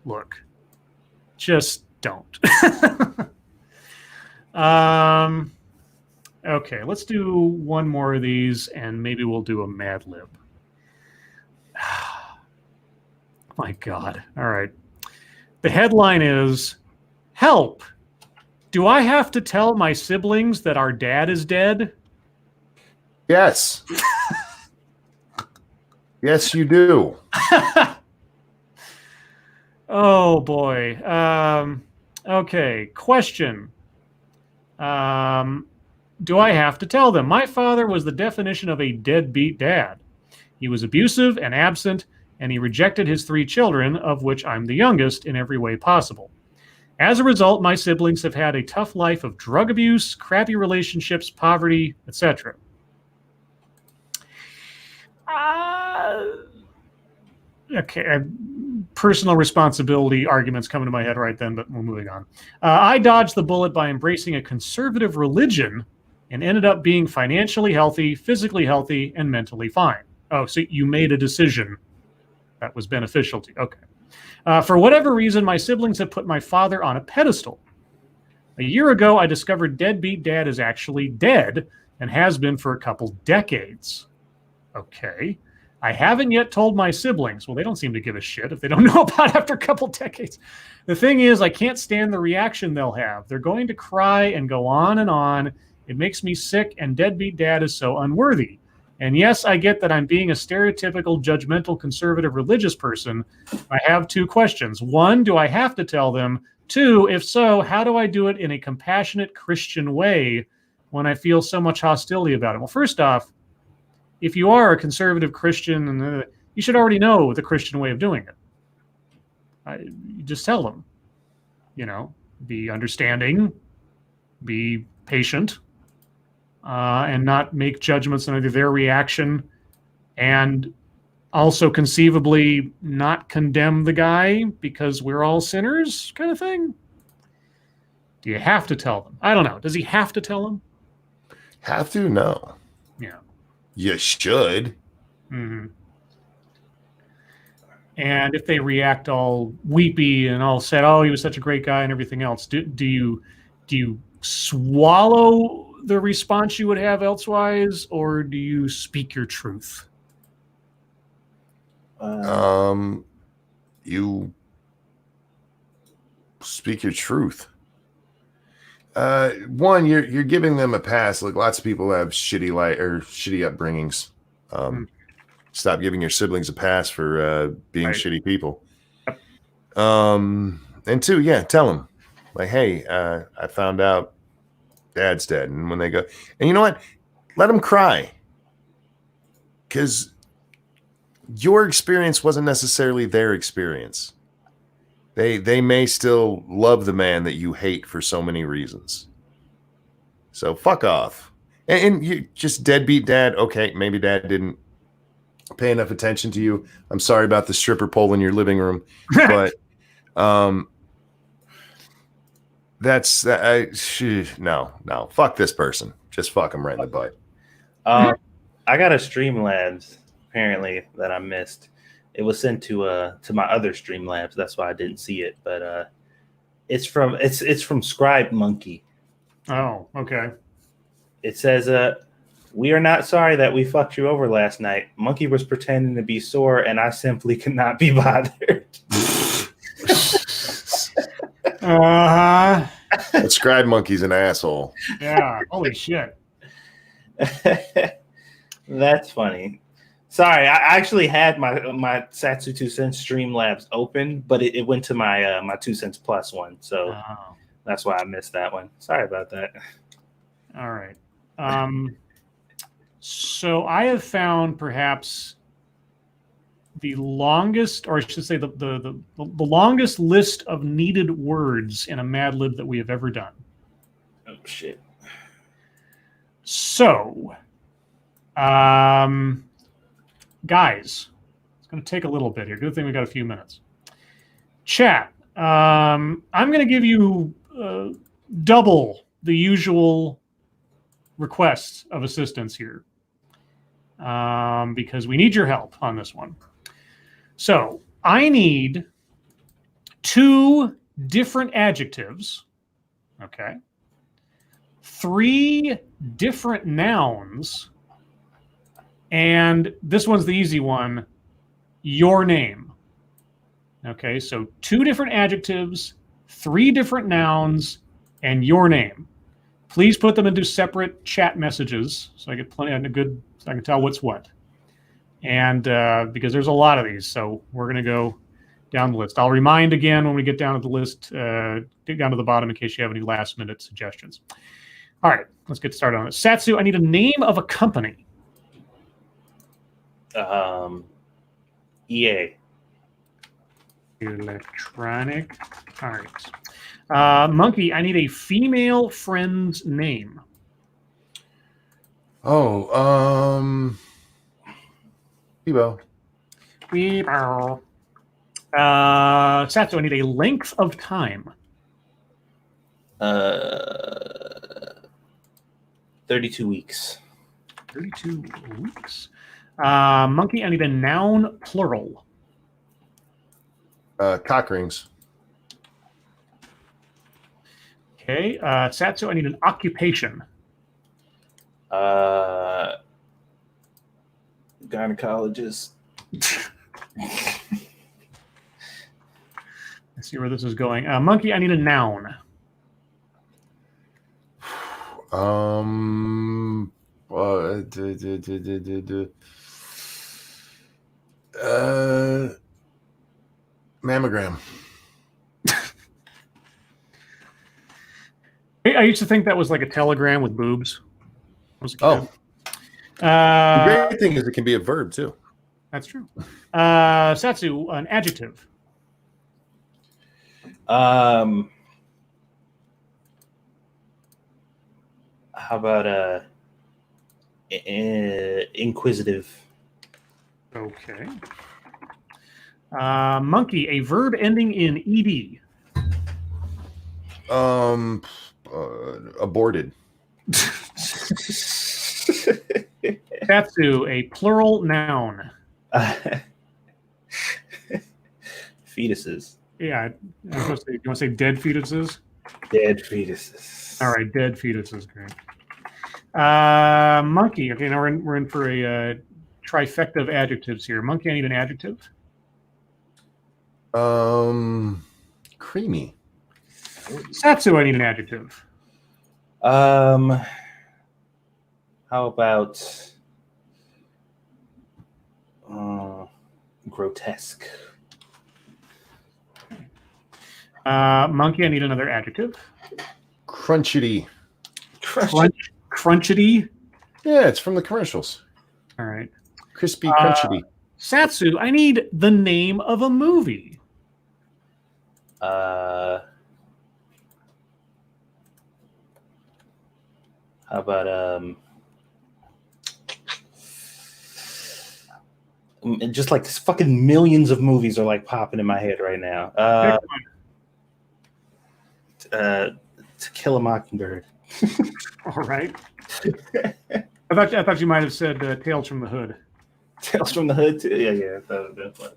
look, just don't. Okay, let's do one more of these, and maybe we'll do a Mad Lib. My God. All right. The headline is, help. Do I have to tell my siblings that our dad is dead? Yes. Yes, you do. Oh, boy. Okay. Question. Do I have to tell them? My father was the definition of a deadbeat dad. He was abusive and absent, and he rejected his 3 children, of which I'm the youngest, in every way possible. As a result, my siblings have had a tough life of drug abuse, crappy relationships, poverty, etc. Okay, personal responsibility arguments coming to my head right then, but we're moving on. I dodged the bullet by embracing a conservative religion and ended up being financially healthy, physically healthy, and mentally fine. Oh, so you made a decision that was beneficial to you. Okay. For whatever reason, my siblings have put my father on a pedestal. A year ago, I discovered deadbeat dad is actually dead and has been for a couple decades. Okay. I haven't yet told my siblings. Well, they don't seem to give a shit if they don't know about it after a couple decades. The thing is, I can't stand the reaction they'll have. They're going to cry and go on and on. It makes me sick, and deadbeat dad is so unworthy. And yes, I get that I'm being a stereotypical, judgmental, conservative, religious person. I have 2 questions. 1, do I have to tell them? 2, if so, how do I do it in a compassionate Christian way when I feel so much hostility about it? Well, first off, if you are a conservative Christian, you should already know the Christian way of doing it. You just tell them, be understanding, be patient, and not make judgments on either their reaction, and also conceivably not condemn the guy because we're all sinners, kind of thing. Do you have to tell them? I don't know. Does he have to tell them? Have to? No. Yeah. You should. Mm-hmm. And if they react all weepy and all said, "Oh, he was such a great guy," and everything else, do you swallow the response you would have elsewise, or do you speak your truth? You speak your truth. One, you're giving them a pass. Like, lots of people have shitty upbringings. Stop giving your siblings a pass for being shitty people. And 2, yeah, tell them, like, hey, I found out Dad's dead. And when they go, and you know what? Let them cry, because your experience wasn't necessarily their experience. They may still love the man that you hate for so many reasons. So fuck off. And you just deadbeat dad. Okay, maybe dad didn't pay enough attention to you. I'm sorry about the stripper pole in your living room, but no, fuck this person. Just fuck him right in the butt. I got a Streamlabs apparently that I missed. It was sent to my other Streamlabs. That's why I didn't see it. But it's from Scribe Monkey. Oh, okay. It says, "We are not sorry that we fucked you over last night. Monkey was pretending to be sore, and I simply could not be bothered." That Scribe Monkey's an asshole. Yeah. Holy shit. That's funny. Sorry, I actually had my Satsu 2 cents Streamlabs open, but it went to my my 2 cents plus one, so that's why I missed that one. Sorry about that. All right. So I have found perhaps the longest, or I should say the longest list of needed words in a Mad Lib that we have ever done. Oh shit. So, guys, it's going to take a little bit here. Good thing we got a few minutes. Chat. I'm going to give you double the usual requests of assistance here, because we need your help on this one. So I need 2 different adjectives, okay, 3 different nouns, and this one's the easy one, your name. Okay, so 2 different adjectives, 3 different nouns, and your name. Please put them into separate chat messages so I get plenty of so I can tell what's what. And because there's a lot of these, so we're going to go down the list. I'll remind again when we get down to the list, get down to the bottom in case you have any last minute suggestions. All right, let's get started on it. Satsu, I need a name of a company. EA. Electronic Arts. Monkey, I need a female friend's name. Oh, Bebo. Satsu, I need a length of time. 32 weeks. 32 weeks. Monkey, I need a noun plural. Cock rings. Okay. Satsu, I need an occupation. Gynecologist. I see where this is going. Monkey, I need a noun. Mammogram. I used to think that was like a telegram with boobs. I was a kid. Oh, the great thing is it can be a verb too. That's true. Satsu, an adjective. How about inquisitive? Okay. Monkey, a verb ending in ed. Aborted. Satsu, a plural noun. Fetuses. Yeah, I'm supposed to. You want to say dead fetuses? Dead fetuses. All right, dead fetuses. Great. Monkey. Okay, now we're in for a trifecta of adjectives here. Monkey, I need an adjective. Creamy. Satsu, I need an adjective. How about grotesque? Monkey, I need another adjective. Crunchity. Crunchity. Yeah, it's from the commercials. All right. Crispy, crunchity. Satsu, I need the name of a movie. How about just like this fucking millions of movies are like popping in my head right now. To Kill a Mockingbird. All right. I thought you might have said Tales from the Hood. Tales from the Hood too. Yeah. That would have been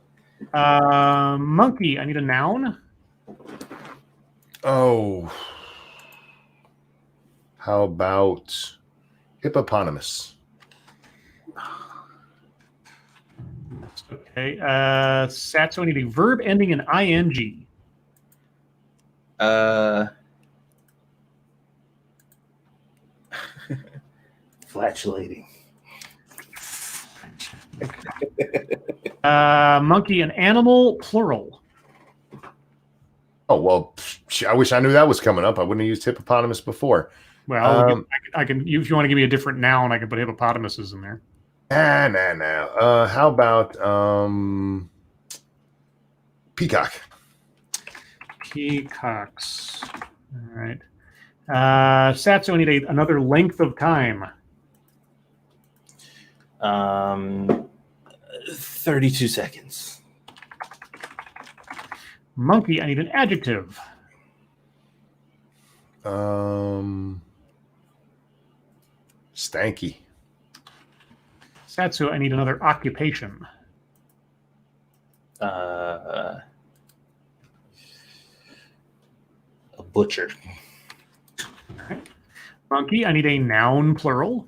fun. Monkey, I need a noun. Oh. How about hippopotamus? Okay. Satsu, I need a verb ending in ing. Flatulating. Monkey, an animal, plural. Oh, well, I wish I knew that was coming up. I wouldn't have used hippopotamus before. Well, I can. If you want to give me a different noun, I can put hippopotamuses in there. Nah. How about peacock? Peacocks. All right. Satsu, I need another length of time. 32 seconds. Monkey, I need an adjective. Stanky. Satsu, I need another occupation. A butcher. All right. Monkey, I need a noun, plural.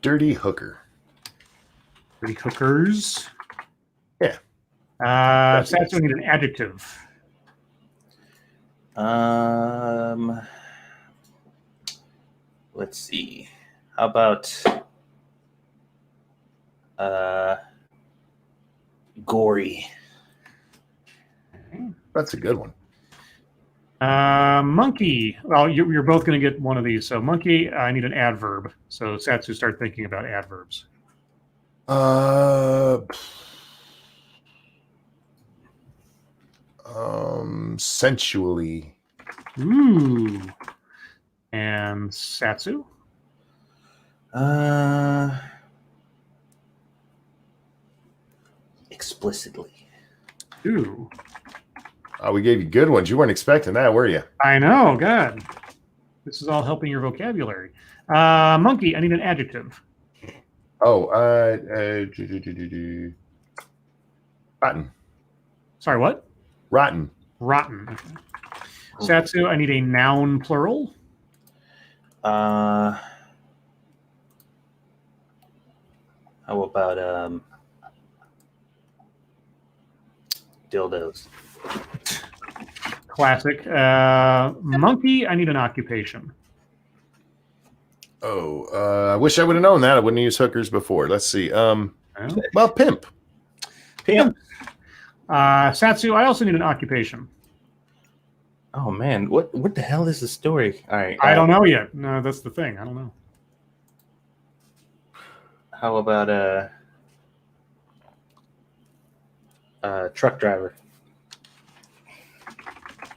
Dirty hooker. Dirty hookers. Yeah. Satsu, I need an adjective. Let's see. How about gory? That's a good one. Monkey. Well, you're both going to get one of these. So monkey, I need an adverb. So Satsu, start thinking about adverbs. Sensually. Ooh. And Satsu? Explicitly. Ooh. Oh, we gave you good ones. You weren't expecting that, were you? I know. God. This is all helping your vocabulary. Monkey, I need an adjective. Oh, rotten. Sorry, what? Rotten. Rotten. Okay. Satsu, I need a noun, plural. How about dildos? Classic. Monkey, I need an occupation. Oh, I wish I would have known that. I wouldn't have used hookers before. Let's see. Well, pimp. Pimp. Satsu, I also need an occupation. Oh man, what the hell is the story? All right, I don't know yet. No, that's the thing. I don't know. How about truck driver?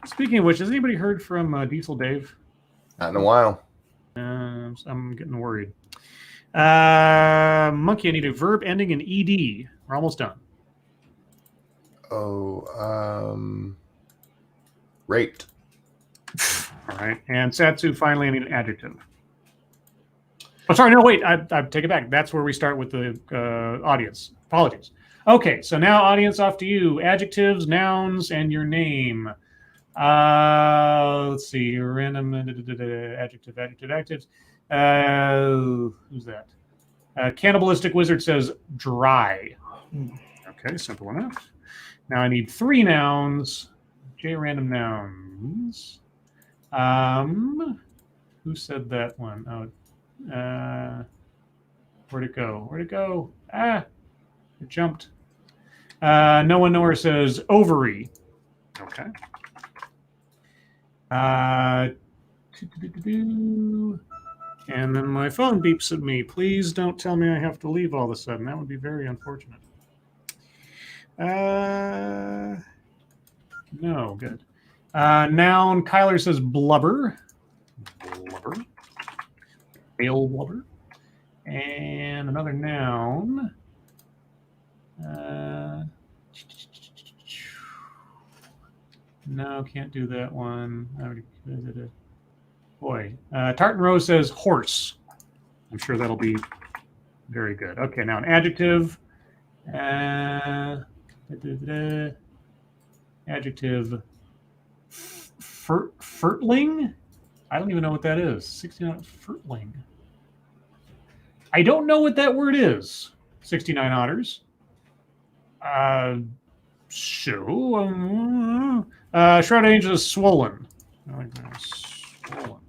Speaking of which, has anybody heard from Diesel Dave? Not in a while. I'm getting worried. Monkey, I need a verb ending in ed. We're almost done. Oh, raped. All right. And Satsu, finally, I need an adjective. Oh, sorry. No, wait. I take it back. That's where we start with the audience. Apologies. Okay. So now, audience, off to you. Adjectives, nouns, and your name. Let's see. Random adjectives. Who's that? Cannibalistic Wizard says dry. Okay, simple enough. Now I need 3 nouns. J random nouns. Who said that one? Oh, where'd it go? Where'd it go? It jumped. No one nowhere says ovary. Okay. And then my phone beeps at me. Please don't tell me I have to leave all of a sudden. That would be very unfortunate. No, good. Noun, Kyler says blubber. Blubber. Pale blubber. And another noun. No, can't do that one. Boy. Tartan Rose says horse. I'm sure that'll be very good. Okay, now an adjective. Adjective. Fertling? I don't even know what that is. 69 fertling. I don't know what that word is. 69 otters. Shroud Angel is swollen. I like that. Swollen.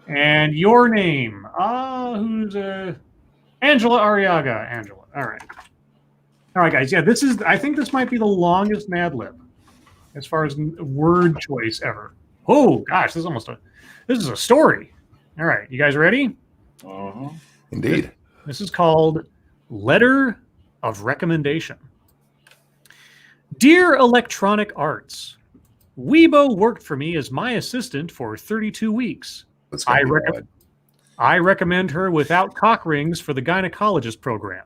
And your name. Who's Angela Arriaga. Angela. All right. All right, guys. Yeah, I think this might be the longest Mad Lib as far as word choice ever. Oh gosh, this is a story. All right, you guys ready? Uh-huh. Indeed. This is called Letter of Recommendation. Dear Electronic Arts, Weibo worked for me as my assistant for 32 weeks. I recommend her without cock rings for the gynecologist program.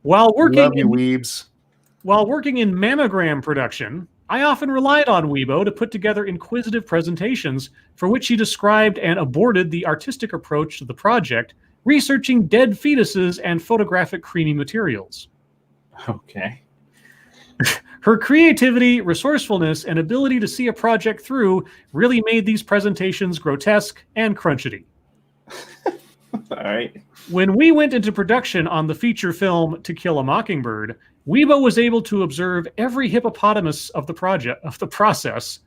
While working Love you, weebs. While working in mammogram production, I often relied on Weibo to put together inquisitive presentations for which she described and aborted the artistic approach to the project, researching dead fetuses and photographic creamy materials. Okay. Her creativity, resourcefulness, and ability to see a project through really made these presentations grotesque and crunchety. All right. When we went into production on the feature film To Kill a Mockingbird, Weibo was able to observe every hippopotamus of the process,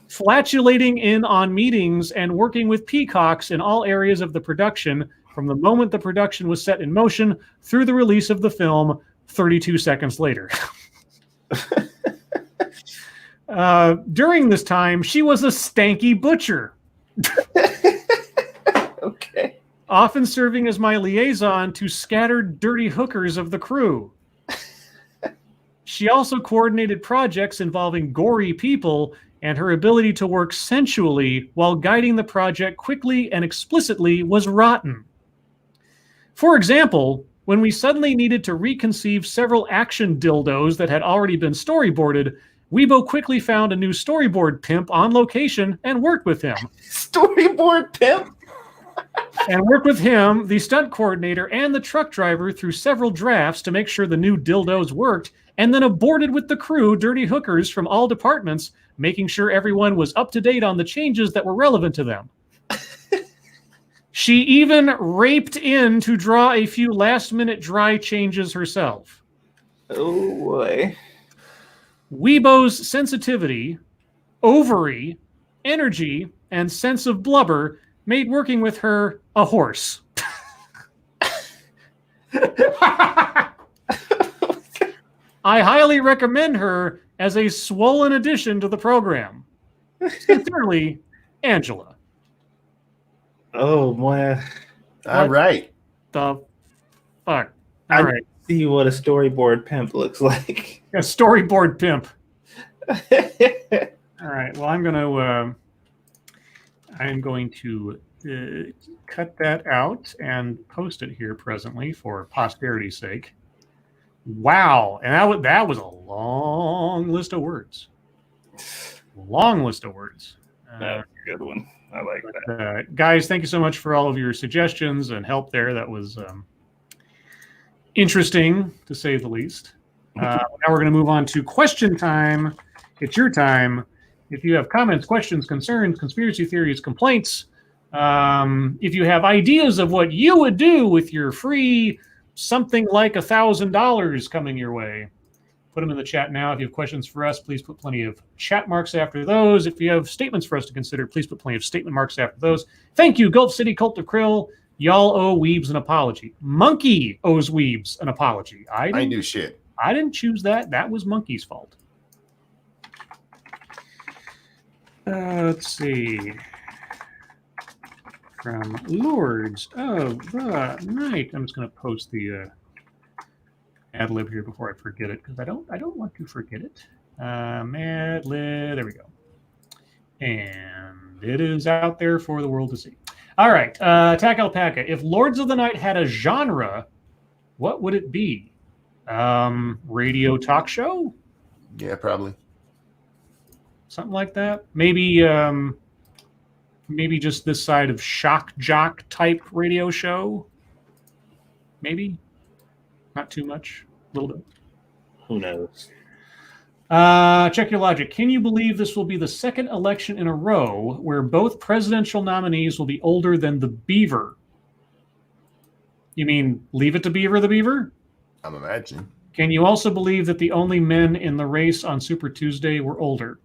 flatulating in on meetings and working with peacocks in all areas of the production from the moment the production was set in motion through the release of the film 32 seconds later. During this time, she was a stanky butcher. Okay. Often serving as my liaison to scattered dirty hookers of the crew. She also coordinated projects involving gory people, and her ability to work sensually while guiding the project quickly and explicitly was rotten. For example, when we suddenly needed to reconceive several action dildos that had already been storyboarded, Weibo quickly found a new storyboard pimp on location and worked with him. Storyboard pimp? And worked with him, the stunt coordinator, and the truck driver through several drafts to make sure the new dildos worked, and then aborted with the crew dirty hookers from all departments, making sure everyone was up to date on the changes that were relevant to them. She even raped in to draw a few last-minute dry changes herself. Oh, boy. Weibo's sensitivity, ovary, energy, and sense of blubber made working with her a horse. I highly recommend her as a swollen addition to the program. Sincerely, Angela. Oh boy. All right. The fuck? I All right. see what a storyboard pimp looks like. A storyboard pimp. All right. Well, I'm going to cut that out and post it here presently for posterity's sake. Wow, and that was a long list of words. Long list of words. That's a good one. I like that. Guys, thank you so much for all of your suggestions and help there. That was interesting, to say the least. Now we're going to move on to question time. It's your time. If you have comments, questions, concerns, conspiracy theories, complaints, if you have ideas of what you would do with your free something like $1,000 coming your way, put them in the chat now. If you have questions for us, please put plenty of chat marks after those. If you have statements for us to consider, please put plenty of statement marks after those. Thank you, Gulf City Cult of Krill. Y'all owe Weebs an apology. Monkey owes Weebs an apology. I knew shit. I didn't choose that. That was Monkey's fault. Let's see. From Lords of the Night. I'm just going to post the ad lib here before I forget it, because I don't want to forget it. Ad lib, there we go. And it is out there for the world to see. All right, Attack Alpaca. If Lords of the Night had a genre, what would it be? Radio talk show? Yeah, probably. Something like that. Maybe just this side of shock jock type radio show. Maybe. Not too much. A little bit. Who knows? Check your logic. Can you believe this will be the second election in a row where both presidential nominees will be older than the Beaver? You mean Leave It to Beaver the Beaver? I'm imagining. Can you also believe that the only men in the race on Super Tuesday were older?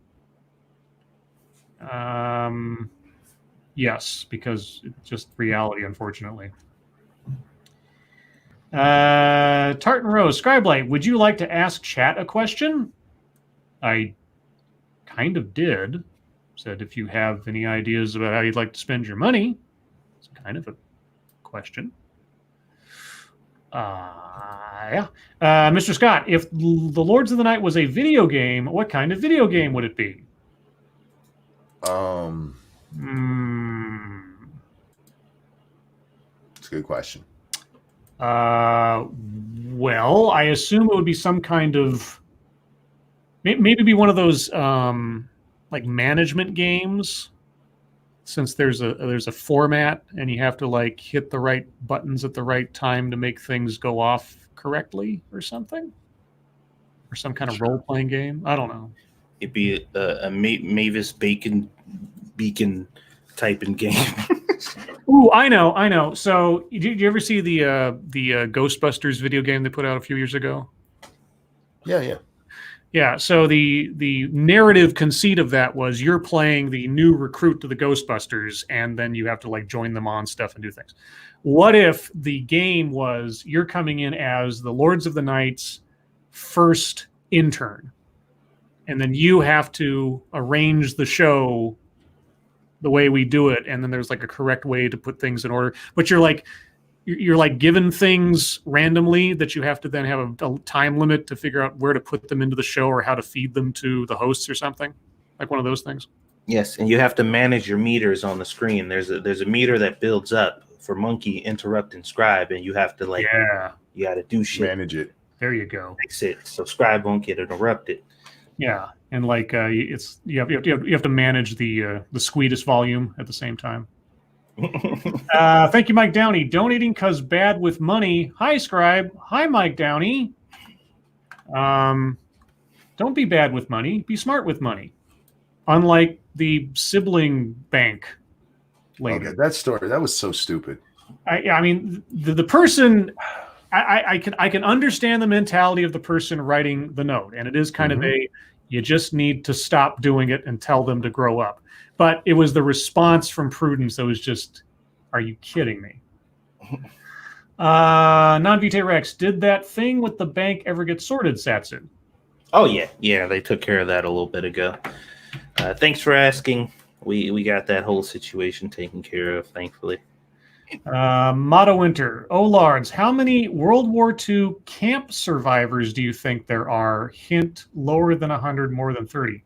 Yes, because it's just reality, unfortunately. Tartan Rose, Scribe Light, would you like to ask chat a question? I kind of did. Said if you have any ideas about how you'd like to spend your money. It's kind of a question. Yeah. Mr. Scott, if The Lords of the Night was a video game, what kind of video game would it be? It's a good question. Well, I assume it would be some kind of maybe be one of those like management games, since there's a format and you have to like hit the right buttons at the right time to make things go off correctly or something, or some kind of role-playing game. I don't know. It'd be a Mavis Beacon typing game. Ooh, I know. So, did you ever see the Ghostbusters video game they put out a few years ago? Yeah. So the narrative conceit of that was you're playing the new recruit to the Ghostbusters, and then you have to like join them on stuff and do things. What if the game was you're coming in as the Lords of the Night's first intern, and then you have to arrange the show the way we do it, and then there's like a correct way to put things in order, but you're like given things randomly that you have to then have a time limit to figure out where to put them into the show or how to feed them to the hosts or something, like one of those things. Yes, and you have to manage your meters on the screen. There's a meter that builds up for Monkey, Interrupt, and Scribe, and you have to you got to do shit, manage it. There you go. Fix it so Scribe won't get interrupted. Yeah, and like it's you have to manage the squeetest volume at the same time. Thank you, Mike Downey. Donating cause bad with money. Hi, Scribe. Hi, Mike Downey. Don't be bad with money. Be smart with money. Unlike the sibling bank lady. Okay, that story, that was so stupid. I mean, the person I can understand the mentality of the person writing the note, and it is kind of you just need to stop doing it and tell them to grow up. But it was the response from Prudence that was just, are you kidding me? Non-Vitae Rex, did that thing with the bank ever get sorted, Satsu? Oh yeah, they took care of that a little bit ago. Thanks for asking. We got that whole situation taken care of, thankfully. Motto Winter, Lards, how many World War II camp survivors do you think there are? Hint, lower than 100, more than 30. Are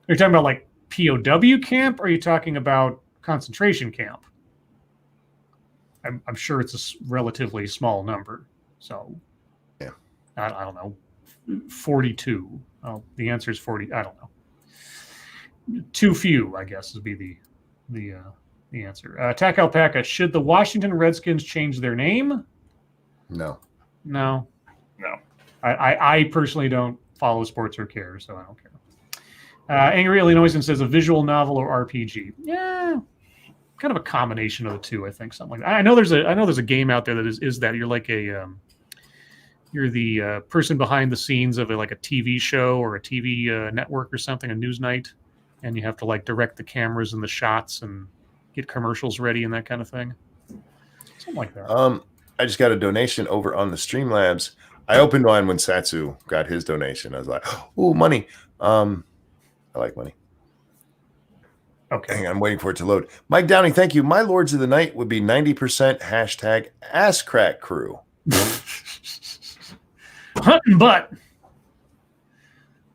you talking about like POW camp, or are you talking about concentration camp? I'm sure it's a relatively small number. So, yeah, I don't know, 42. Oh, the answer is 40. I don't know. Too few, I guess, would be the answer. Attack Alpaca, should the Washington Redskins change their name? No. I personally don't follow sports or care, so I don't care. Angry Illinoisan says a visual novel or RPG. Yeah, kind of a combination of the two, I think, something like that. I know there's a game out there that is that you're like you're the person behind the scenes of like a TV show or a TV network or something, a news night, and you have to like direct the cameras and the shots and get commercials ready and that kind of thing. Something like that. I just got a donation over on the Streamlabs. I opened mine when Satsu got his donation. I was like, "Oh, money!" I like money. Okay. Hang on, I'm waiting for it to load. Mike Downey, thank you. My Lords of the Night would be 90% hashtag ass crack crew. Hunting butt.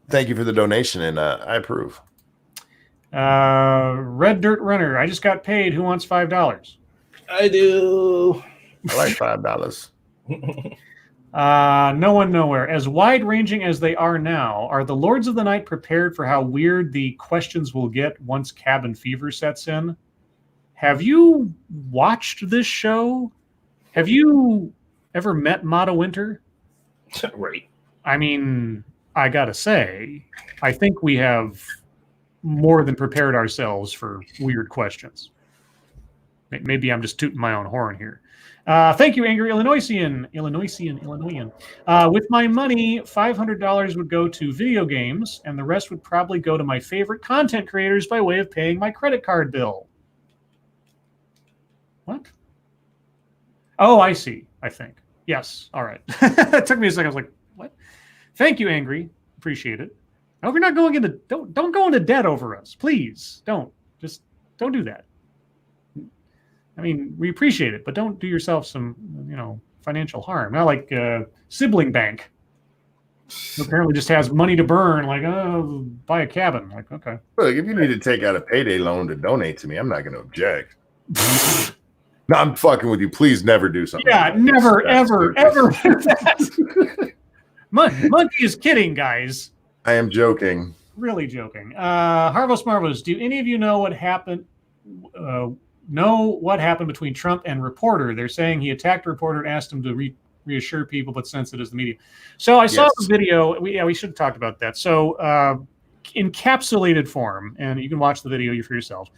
Thank you for the donation, and I approve. Red Dirt Runner, I just got paid. Who wants $5? I do. I like $5. No one nowhere. As wide-ranging as they are now, are the Lords of the Night prepared for how weird the questions will get once cabin fever sets in? Have you watched this show? Have you ever met Mata Winter? Right. I mean, I gotta say, I think we have more than prepared ourselves for weird questions. Maybe I'm just tooting my own horn here. Thank you, Angry Illinoisian. With my money, $500 would go to video games, and the rest would probably go to my favorite content creators by way of paying my credit card bill. What? Oh, I see, I think. Yes, all right. It took me a second. I was like, what? Thank you, Angry. Appreciate it. I hope you're not going into, don't go into debt over us. Please, don't. Just don't do that. I mean, we appreciate it, but don't do yourself some, financial harm. Not like Sibling Bank, who apparently just has money to burn, like, oh, buy a cabin. Like, okay. Look, if you need to take out a payday loan to donate to me, I'm not going to object. No, I'm fucking with you. Please never do something. Yeah, like that. never, That's ever, stupid. ever do that. Monkey is kidding, guys. I am joking. Really joking. Harvest Marvels, do any of you know what happened? Know what happened between Trump and reporter? They're saying he attacked a reporter and asked him to reassure people, but since it is the media. So I saw the video. We should have talked about that. So encapsulated form, and you can watch the video for yourself.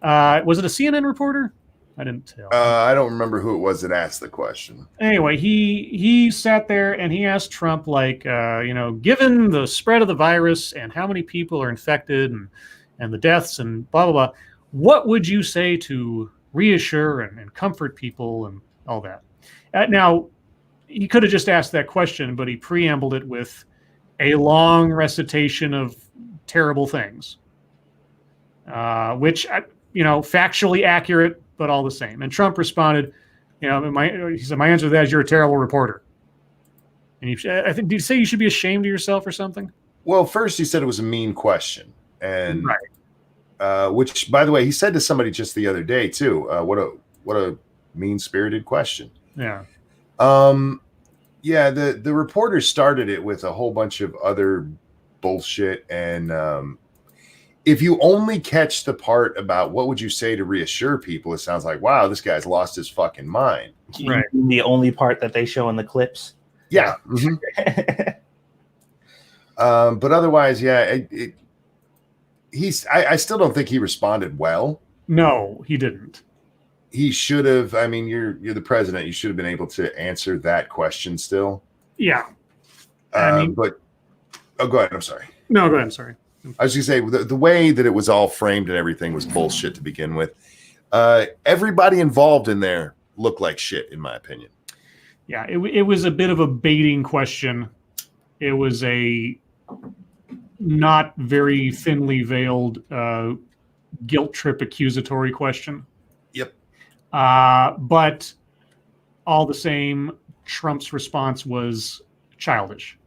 Was it a CNN reporter? I didn't tell. I don't remember who it was that asked the question. Anyway, he sat there and he asked Trump, like, given the spread of the virus and how many people are infected and the deaths and blah, blah, blah, what would you say to reassure and comfort people and all that? Now, he could have just asked that question, but he preambled it with a long recitation of terrible things, which, factually accurate, but all the same. And Trump responded, he said, my answer to that is you're a terrible reporter. And I think, did you say you should be ashamed of yourself or something? Well, first he said it was a mean question. And right. Which, by the way, he said to somebody just the other day too. What a mean-spirited question. Yeah. Yeah. The reporter started it with a whole bunch of other bullshit, and if you only catch the part about what would you say to reassure people, it sounds like, wow, this guy's lost his fuking mind. Right. The only part that they show in the clips. Yeah. Mm-hmm. But otherwise, yeah, I still don't think he responded well. No, he didn't. he should have. I mean, you're the president. You should have been able to answer that question still. Yeah. I mean, but go ahead. I'm sorry. No, go ahead. Sorry. I was going to say the way that it was all framed and everything was bullshit to begin with. Everybody involved in there looked like shit, in my opinion. Yeah, it was a bit of a baiting question. It was a not very thinly veiled guilt trip accusatory question. Yep. But all the same, Trump's response was childish.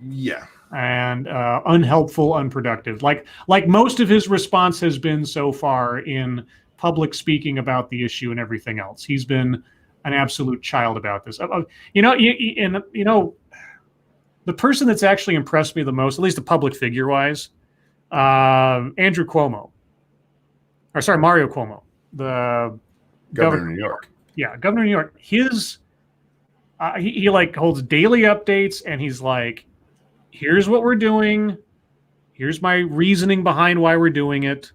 Yeah. And unhelpful, unproductive. Like most of his response has been so far in public speaking about the issue and everything else. He's been an absolute child about this. The person that's actually impressed me the most, at least the public figure wise, Mario Cuomo, the Governor of New York. Yeah, Governor of New York. His he like holds daily updates, and he's like, here's what we're doing. Here's my reasoning behind why we're doing it.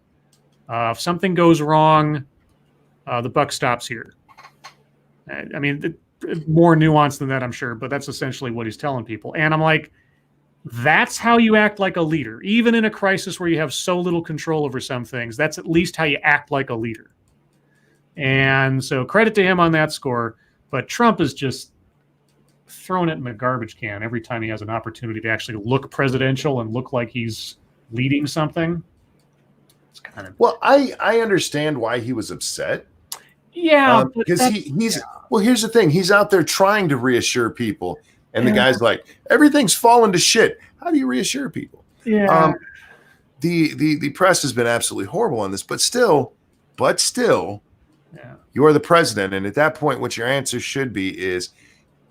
If something goes wrong, the buck stops here. I mean, more nuanced than that, I'm sure, but that's essentially what he's telling people. And I'm like, that's how you act like a leader. Even in a crisis where you have so little control over some things, that's at least how you act like a leader. And so credit to him on that score. But Trump is just throwing it in the garbage can every time he has an opportunity to actually look presidential and look like he's leading something. It's kind of I understand why he was upset. Yeah, because here's the thing. He's out there trying to reassure people, and the guy's like, everything's fallen to shit. How do you reassure people? Yeah. The press has been absolutely horrible on this, but still, yeah. You are the president, and at that point, what your answer should be is,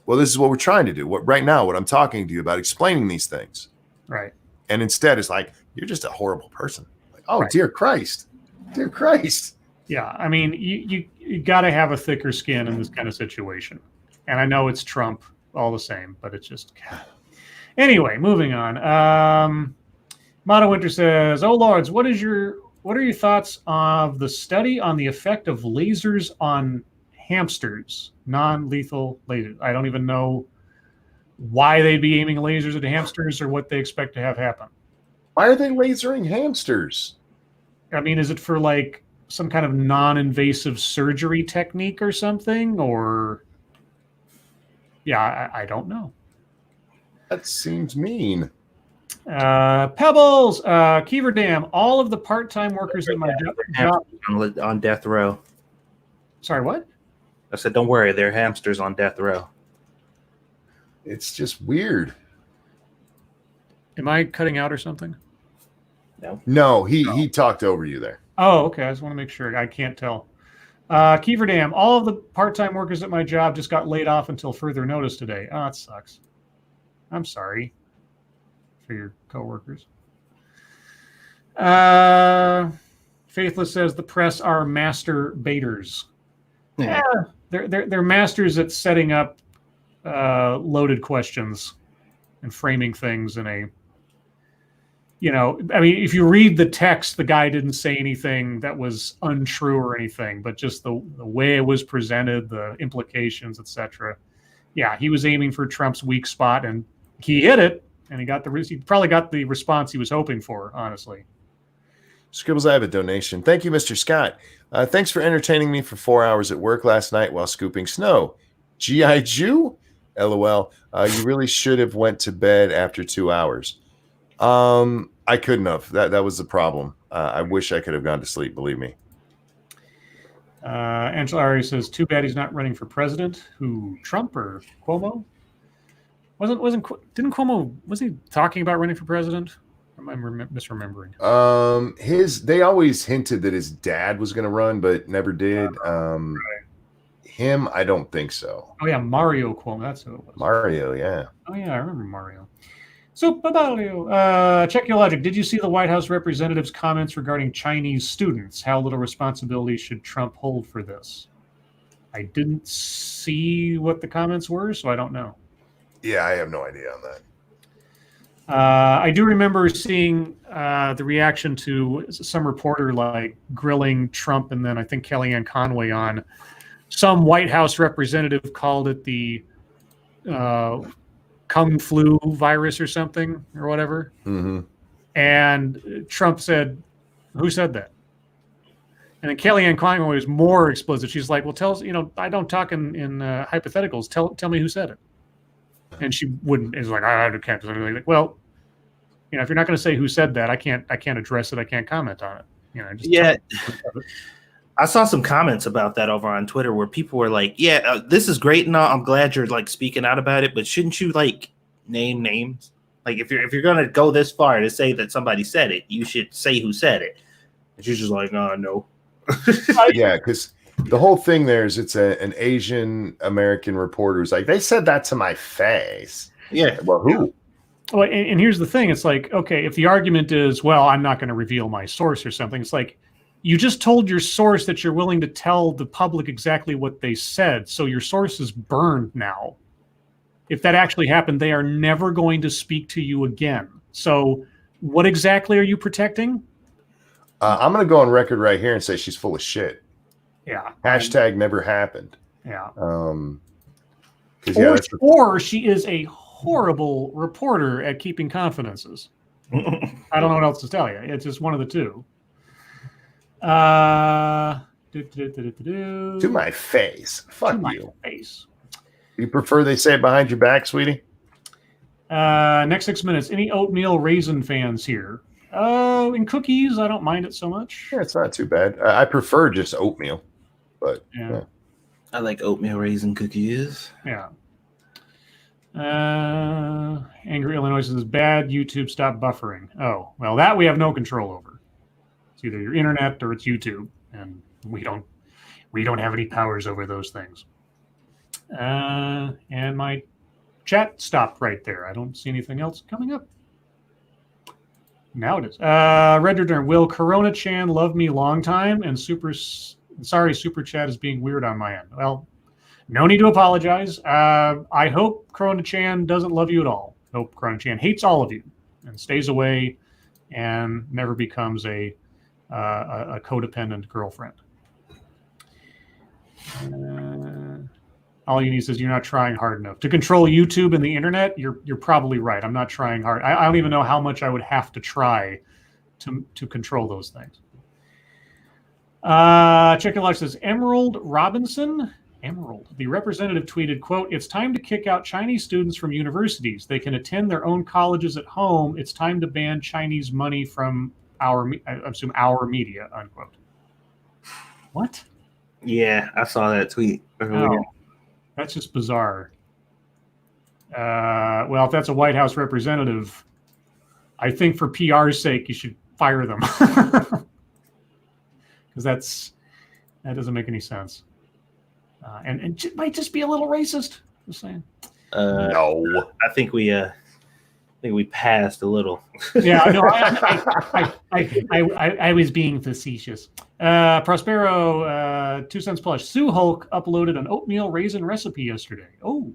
well, this is what we're trying to do. What I'm talking to you about, explaining these things. Right. And instead, it's like, you're just a horrible person. Like, oh, right. Dear Christ. Yeah, I mean, you got to have a thicker skin in this kind of situation. And I know it's Trump all the same, but it's just... Anyway, moving on. Motto Winter says, "Oh Lords, what are your thoughts of the study on the effect of lasers on hamsters, non-lethal lasers?" I don't even know why they'd be aiming lasers at hamsters or what they expect to have happen. Why are they lasering hamsters? I mean, is it for like some kind of non-invasive surgery technique or something? Or, yeah, I don't know. That seems mean. Pebbles, Kiever Dam, all of the part-time workers in my job on death row. Sorry, what? I said, don't worry, they're hamsters on death row. It's just weird. Am I cutting out or something? No, he talked over you there. Oh, okay. I just want to make sure. I can't tell. Kiever Dam, all of the part-time workers at my job just got laid off until further notice today. Oh, it sucks. I'm sorry for your coworkers. Faithless says the press are master baiters. Yeah, they're masters at setting up loaded questions and framing things in a, I mean, if you read the text, the guy didn't say anything that was untrue or anything, but just the way it was presented, the implications, etc. Yeah, he was aiming for Trump's weak spot, and he hit it, and he probably got the response he was hoping for, honestly. Scribbles, I have a donation. Thank you, Mr. Scott. Thanks for entertaining me for 4 hours at work last night while scooping snow. G.I. Jew? LOL. You really should have went to bed after 2 hours. I couldn't have. That was the problem. I wish I could have gone to sleep, believe me. Angela Ari says, too bad he's not running for president. Who, Trump or Cuomo? Didn't Cuomo, was he talking about running for president? Am I misremembering? They always hinted that his dad was going to run, but never did. Right. Him, I don't think so. Oh yeah, Mario Cuomo. That's who it was. Mario, yeah. Oh yeah, I remember Mario. So, check your logic. Did you see the White House representative's comments regarding Chinese students? How little responsibility should Trump hold for this? I didn't see what the comments were, so I don't know. Yeah, I have no idea on I do remember seeing the reaction to some reporter like grilling Trump, and then I think Kellyanne Conway on some White House representative called it the Kung flu virus or something or whatever. Mm-hmm. And Trump said, "Who said that?" And then Kellyanne Conway was more explicit. She's like, "Well, tell us. I don't talk in hypotheticals. Tell me who said it." And she wouldn't. It's like I can't. Like, well, if you're not going to say who said that, I can't address it. I can't comment on it. Just I saw some comments about that over on Twitter where people were like, "Yeah, this is great and all. I'm glad you're like speaking out about it, but shouldn't you like name names? Like if you're going to go this far to say that somebody said it, you should say who said it." And she's just like, "Oh no." Yeah, because the whole thing there is it's an Asian American reporter who's like, they said that to my face. Yeah. Well, who? Well, and here's the thing. It's like, okay, if the argument is, well, I'm not going to reveal my source or something, it's like, you just told your source that you're willing to tell the public exactly what they said. So your source is burned now. If that actually happened, they are never going to speak to you again. So what exactly are you protecting? I'm going to go on record right here and say she's full of shit. Yeah. Hashtag never happened. Yeah. Or she is a horrible reporter at keeping confidences. I don't know what else to tell you. It's just one of the two. To my face. Fuck to you. My face. You prefer they say it behind your back, sweetie? Next 6 minutes. Any oatmeal raisin fans here? And cookies, I don't mind it so much. Yeah, it's not too bad. I prefer just oatmeal, but yeah. I like oatmeal raisin cookies. Yeah. Angry Illinois says, bad YouTube, stop buffering. Oh, well, that we have no control over. It's either your internet or it's YouTube, and we don't have any powers over those things. And my chat stopped right there. I don't see anything else coming up. Now it is. Red Return, will Corona Chan love me long time? And Super Chat is being weird on my end. Well, no need to apologize. I hope Corona Chan doesn't love you at all. I hope Corona Chan hates all of you and stays away and never becomes a codependent girlfriend. All you need says you're not trying hard enough to control YouTube and the internet. You're probably right. I'm not trying hard. I don't even know how much I would have to try to control those things. Chicken Lunch says Emerald Robinson. Emerald. The representative tweeted, quote, "It's time to kick out Chinese students from universities. They can attend their own colleges at home. It's time to ban Chinese money from our media," unquote. What? Yeah, I saw that tweet earlier. Oh, that's just bizarre. Well, if that's a White House representative, I think for PR's sake, you should fire them. Because that doesn't make any sense. And it might just be a little racist. Just saying. No, I think we passed a little. Yeah, no, I was being facetious. Prospero, 2 cents plus. Sue Hulk uploaded an oatmeal raisin recipe yesterday. Oh,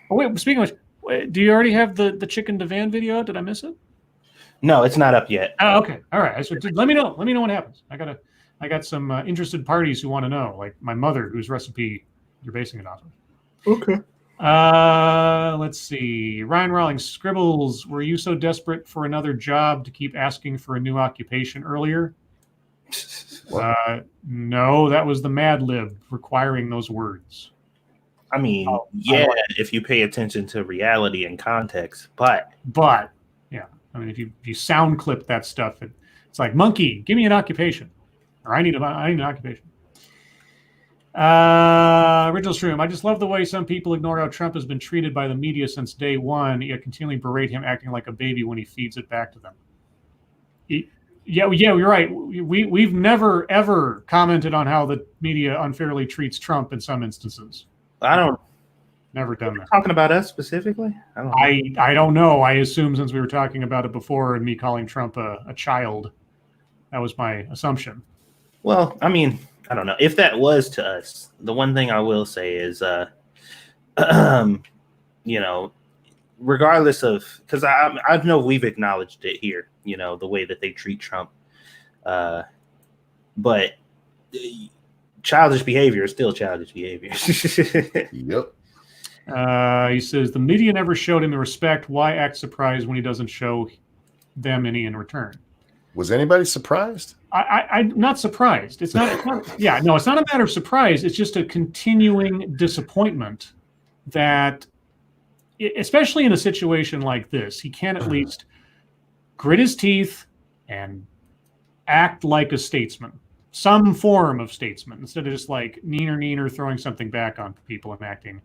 wait. Speaking of which, do you already have the chicken divan video? Did I miss it? No, it's not up yet. Oh, okay. All right. So let me know. Let me know what happens. I got some interested parties who want to know, like my mother, whose recipe you're basing it off of. Okay. Let's see. Ryan Rawlings, Scribbles, were you so desperate for another job to keep asking for a new occupation earlier? No, that was the Mad Lib requiring those words. I mean, if you pay attention to reality and context, but yeah, I mean, if you sound clip that stuff, it's like, monkey, give me an occupation, or I need an occupation. Original Shroom, I just love the way some people ignore how Trump has been treated by the media since day one, yet continually berate him acting like a baby when he feeds it back to them. Yeah, you're right. We've never, ever commented on how the media unfairly treats Trump in some instances. Never done that. Talking about us specifically? I don't know. I assume since we were talking about it before and me calling Trump a child, that was my assumption. Well, I mean, I don't know. If that was to us, the one thing I will say is, regardless of, because I know we've acknowledged it here, you know, the way that they treat Trump, but childish behavior is still childish behavior. Yep. He says the media never showed him the respect. Why act surprised when he doesn't show them any in return? Was anybody surprised? I'm not surprised. It's not. Yeah, no, it's not a matter of surprise. It's just a continuing disappointment that, especially in a situation like this, he can at least grit his teeth and act like a statesman, some form of statesman, instead of just like neener throwing something back on people and acting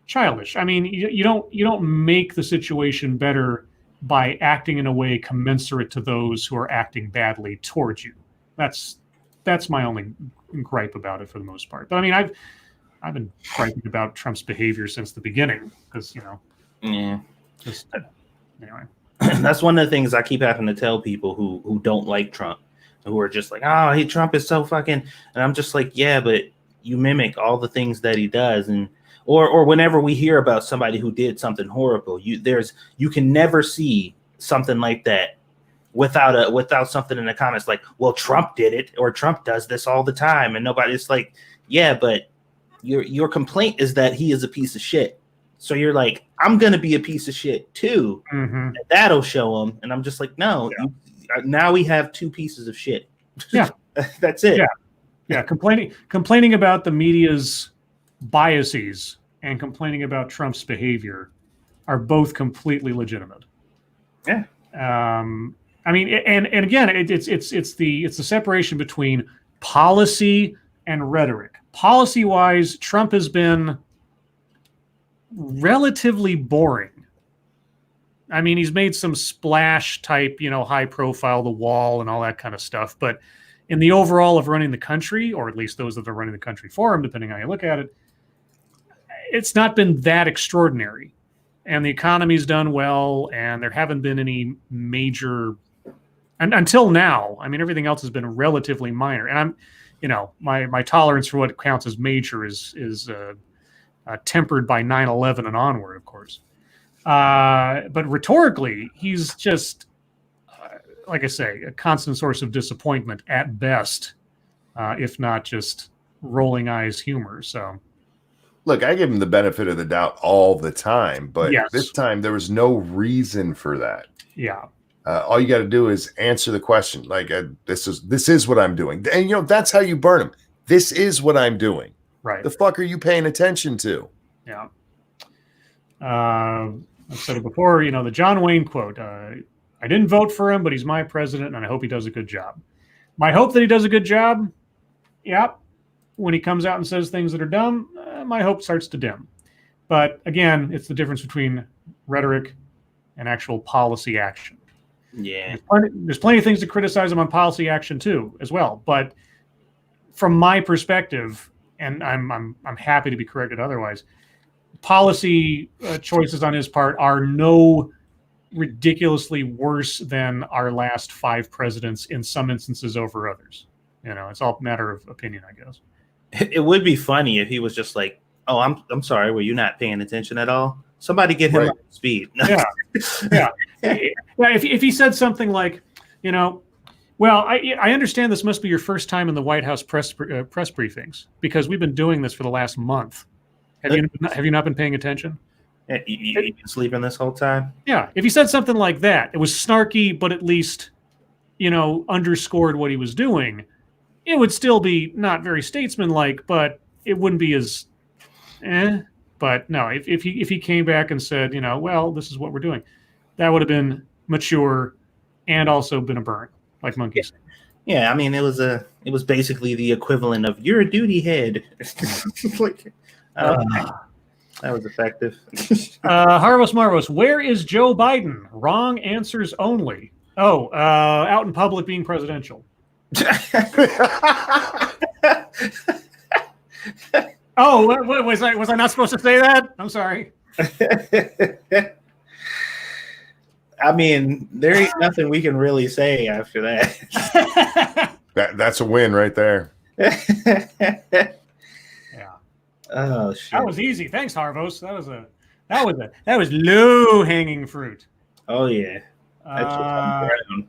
childish. I mean, you don't make the situation better by acting in a way commensurate to those who are acting badly towards you. That's my only gripe about it for the most part. But I mean, I've been griping about Trump's behavior since the beginning because, you know, anyway. That's one of the things I keep having to tell people who don't like Trump, who are just like, oh, hey, Trump is so fucking, and I'm just like, yeah, but you mimic all the things that he does, and or whenever we hear about somebody who did something horrible, you can never see something like that without something in the comments like, well, Trump did it, or Trump does this all the time, and nobody's like, yeah, but your complaint is that he is a piece of shit. So you're like, I'm gonna be a piece of shit too. Mm-hmm. And that'll show him. And I'm just like, no. Yeah. Now we have two pieces of shit. Yeah, that's it. Yeah. Complaining about the media's biases and complaining about Trump's behavior are both completely legitimate. Yeah. I mean, and again, it's the separation between policy and rhetoric. Policy-wise, Trump has been relatively boring. I mean, he's made some splash type, you know, high profile, the wall and all that kind of stuff. But in the overall of running the country, or at least those that are running the country for him, depending on how you look at it, it's not been that extraordinary. And the economy's done well, and there haven't been any major, and until now, I mean, everything else has been relatively minor. And I'm, you know, my tolerance for what counts as major is tempered by 9/11 and onward, of course. But rhetorically, he's just, like I say, a constant source of disappointment at best, if not just rolling eyes humor. So, look, I give him the benefit of the doubt all the time, but yes. This time there was no reason for that. Yeah. All you got to do is answer the question. Like, this is what I'm doing. And, you know, that's how you burn him. This is what I'm doing. Right. The fuck are you paying attention to? Yeah. I've said it before, you know, the John Wayne quote, I didn't vote for him, but he's my president, and I hope he does a good job. My hope that he does a good job, yeah, when he comes out and says things that are dumb, my hope starts to dim. But again, it's the difference between rhetoric and actual policy action. Yeah. There's plenty of things to criticize him on policy action too, as well. But from my perspective, and I'm happy to be corrected otherwise, policy choices on his part are no ridiculously worse than our last 5 presidents in some instances over others. You know, it's all a matter of opinion, I guess. It would be funny if he was just like, oh, I'm sorry, were you not paying attention at all? Somebody get him up to speed. Yeah. If he said something like, you know, well, I understand this must be your first time in the White House press briefings because we've been doing this for the last month. Have you not been paying attention? You been sleeping this whole time? Yeah. If he said something like that, it was snarky, but at least, you know, underscored what he was doing. It would still be not very statesmanlike, but it wouldn't be as But no, if he came back and said, you know, well, this is what we're doing, that would have been mature and also been a burn, like Monkey said. Yeah, I mean, it was basically the equivalent of you're a duty head. Like, that was effective. Harvos Marvos, where is Joe Biden? Wrong answers only. Oh, out in public being presidential. Oh, what, was I not supposed to say that? I'm sorry. I mean, there ain't nothing we can really say after that. That's a win right there. Yeah. Oh shit. That was easy. Thanks, Harvos. That That was low hanging fruit. Oh yeah. That shit's on the ground.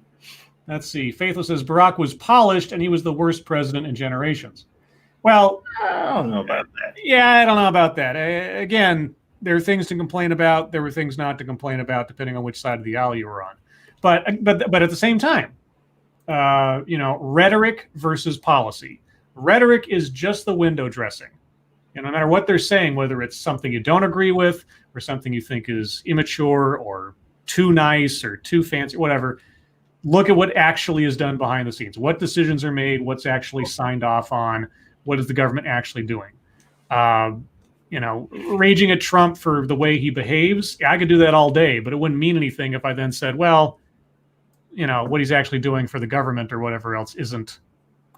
Let's see. Faithless says Barack was polished and he was the worst president in generations. Well, I don't know about that. yeah, I don't know about that. Again, there are things to complain about. There were things not to complain about, depending on which side of the aisle you were on. But at the same time, rhetoric versus policy. Rhetoric is just the window dressing. And no matter what they're saying, whether it's something you don't agree with or something you think is immature or too nice or too fancy, whatever, look at what actually is done behind the scenes. What decisions are made, what's actually signed off on, what is the government actually doing? Raging at Trump for the way he behaves, I could do that all day, but it wouldn't mean anything if I then said, well, what he's actually doing for the government or whatever else isn't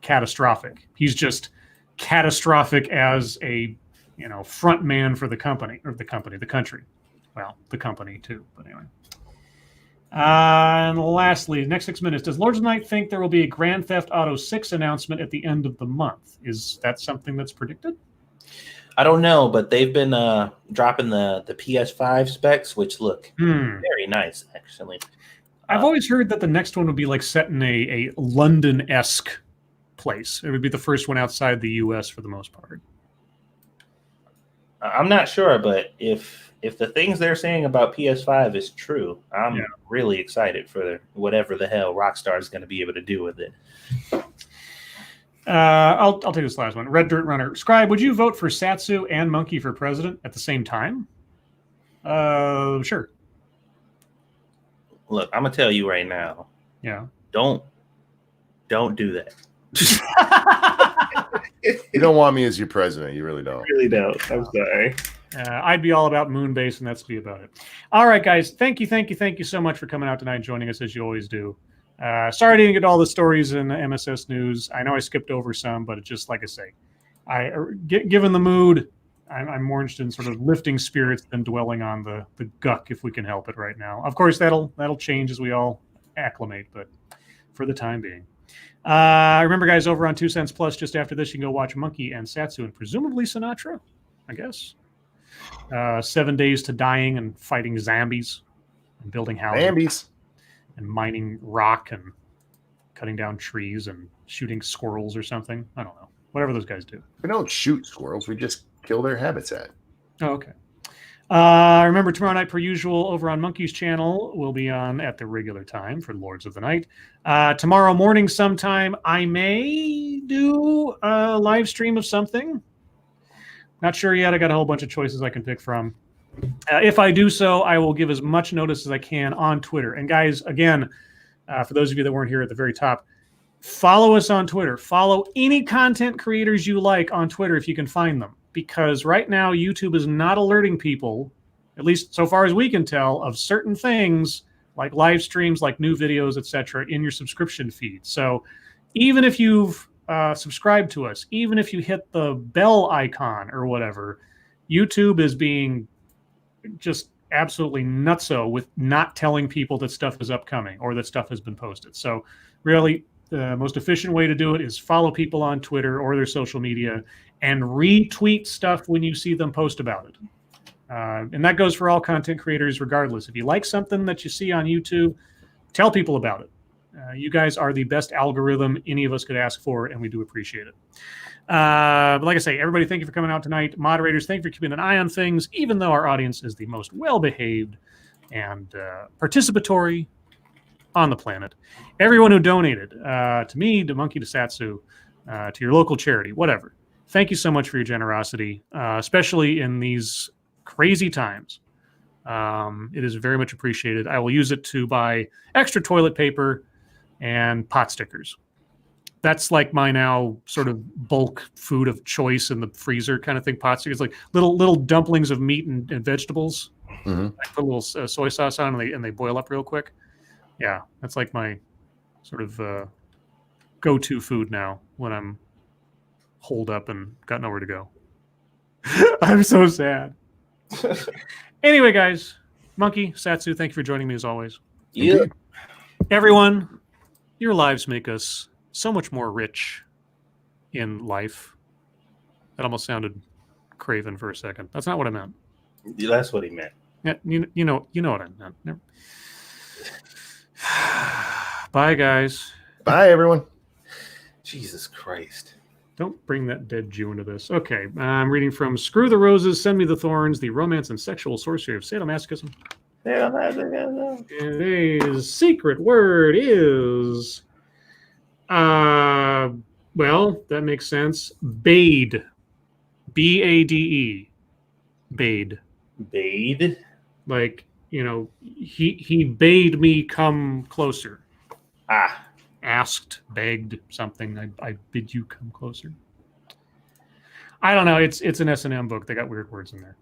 catastrophic. He's just catastrophic as a, front man for the country. Well, the company too, but anyway. And lastly, next 6 minutes. Does Lords of the Night think there will be a Grand Theft Auto 6 announcement at the end of the month? Is that something that's predicted? I don't know, but they've been dropping the PS5 specs, which look very nice, actually. I've always heard that the next one would be like set in a London-esque place. It would be the first one outside the U.S. for the most part. I'm not sure, but if the things they're saying about PS5 is true, I'm really excited for whatever the hell Rockstar is going to be able to do with it. I'll take this last one. Red Dirt Runner. Scribe, would you vote for Satsu and Monkey for president at the same time? Sure. Look, I'm going to tell you right now. Yeah. Don't do that. You don't want me as your president. You really don't. I really don't. I'm sorry. I'd be all about Moonbase, and that's be about it. All right, guys. Thank you so much for coming out tonight and joining us as you always do. Sorry I didn't get all the stories in the MSS news. I know I skipped over some, but it's just like I say, given the mood, I'm more interested in sort of lifting spirits than dwelling on the guck if we can help it right now. Of course, that'll change as we all acclimate, but for the time being. Remember, guys, over on 2 Cents Plus, just after this, you can go watch Monkey and Satsu and presumably Sinatra, I guess. 7 days to dying and fighting zombies and building houses. Zombies. And mining rock and cutting down trees and shooting squirrels or something. I don't know. Whatever those guys do. We don't shoot squirrels. We just kill their habitat. Oh, okay. Remember, tomorrow night, per usual, over on Monkey's channel, we'll be on at the regular time for Lords of the Night. Tomorrow morning sometime, I may do a live stream of something. Not sure yet. I got a whole bunch of choices I can pick from. If I do so, I will give as much notice as I can on Twitter. And guys, again, for those of you that weren't here at the very top, follow us on Twitter. Follow any content creators you like on Twitter if you can find them. Because right now, YouTube is not alerting people, at least so far as we can tell, of certain things like live streams, like new videos, etc., in your subscription feed. So even if you've subscribed to us, even if you hit the bell icon or whatever, YouTube is being just absolutely nutso with not telling people that stuff is upcoming or that stuff has been posted. So really, the most efficient way to do it is follow people on Twitter or their social media and retweet stuff when you see them post about it. And that goes for all content creators regardless. If you like something that you see on YouTube, tell people about it. You guys are the best algorithm any of us could ask for, and we do appreciate it. But like I say, everybody, thank you for coming out tonight. Moderators, thank you for keeping an eye on things, even though our audience is the most well-behaved and participatory on the planet. Everyone who donated to me, to Monkey, to Satsu, to your local charity, whatever. Thank you so much for your generosity, especially in these crazy times. It is very much appreciated. I will use it to buy extra toilet paper and pot stickers. That's like my now sort of bulk food of choice in the freezer kind of thing. Pot stickers, like little dumplings of meat and vegetables. Mm-hmm. I put a little soy sauce on and they boil up real quick. Yeah, that's like my sort of go-to food now when I'm holed up and got nowhere to go. I'm so sad. Anyway, guys, Monkey, Satsu, thank you for joining me as always. Yeah. Everyone, your lives make us so much more rich in life. That almost sounded craven for a second. That's not what I meant. That's what he meant. Yeah, you know what I meant. Never. Bye, guys. Bye, everyone. Jesus Christ. Don't bring that dead Jew into this. Okay, I'm reading from Screw the Roses, Send Me the Thorns, The Romance and Sexual Sorcery of Sadomasochism. And today's secret word is, well, that makes sense. Bade. B-A-D-E. Bade. Bade? Like, he bade me come closer. Ah. Asked, begged, something. I bid you come closer. I don't know. It's an S&M book. They got weird words in there.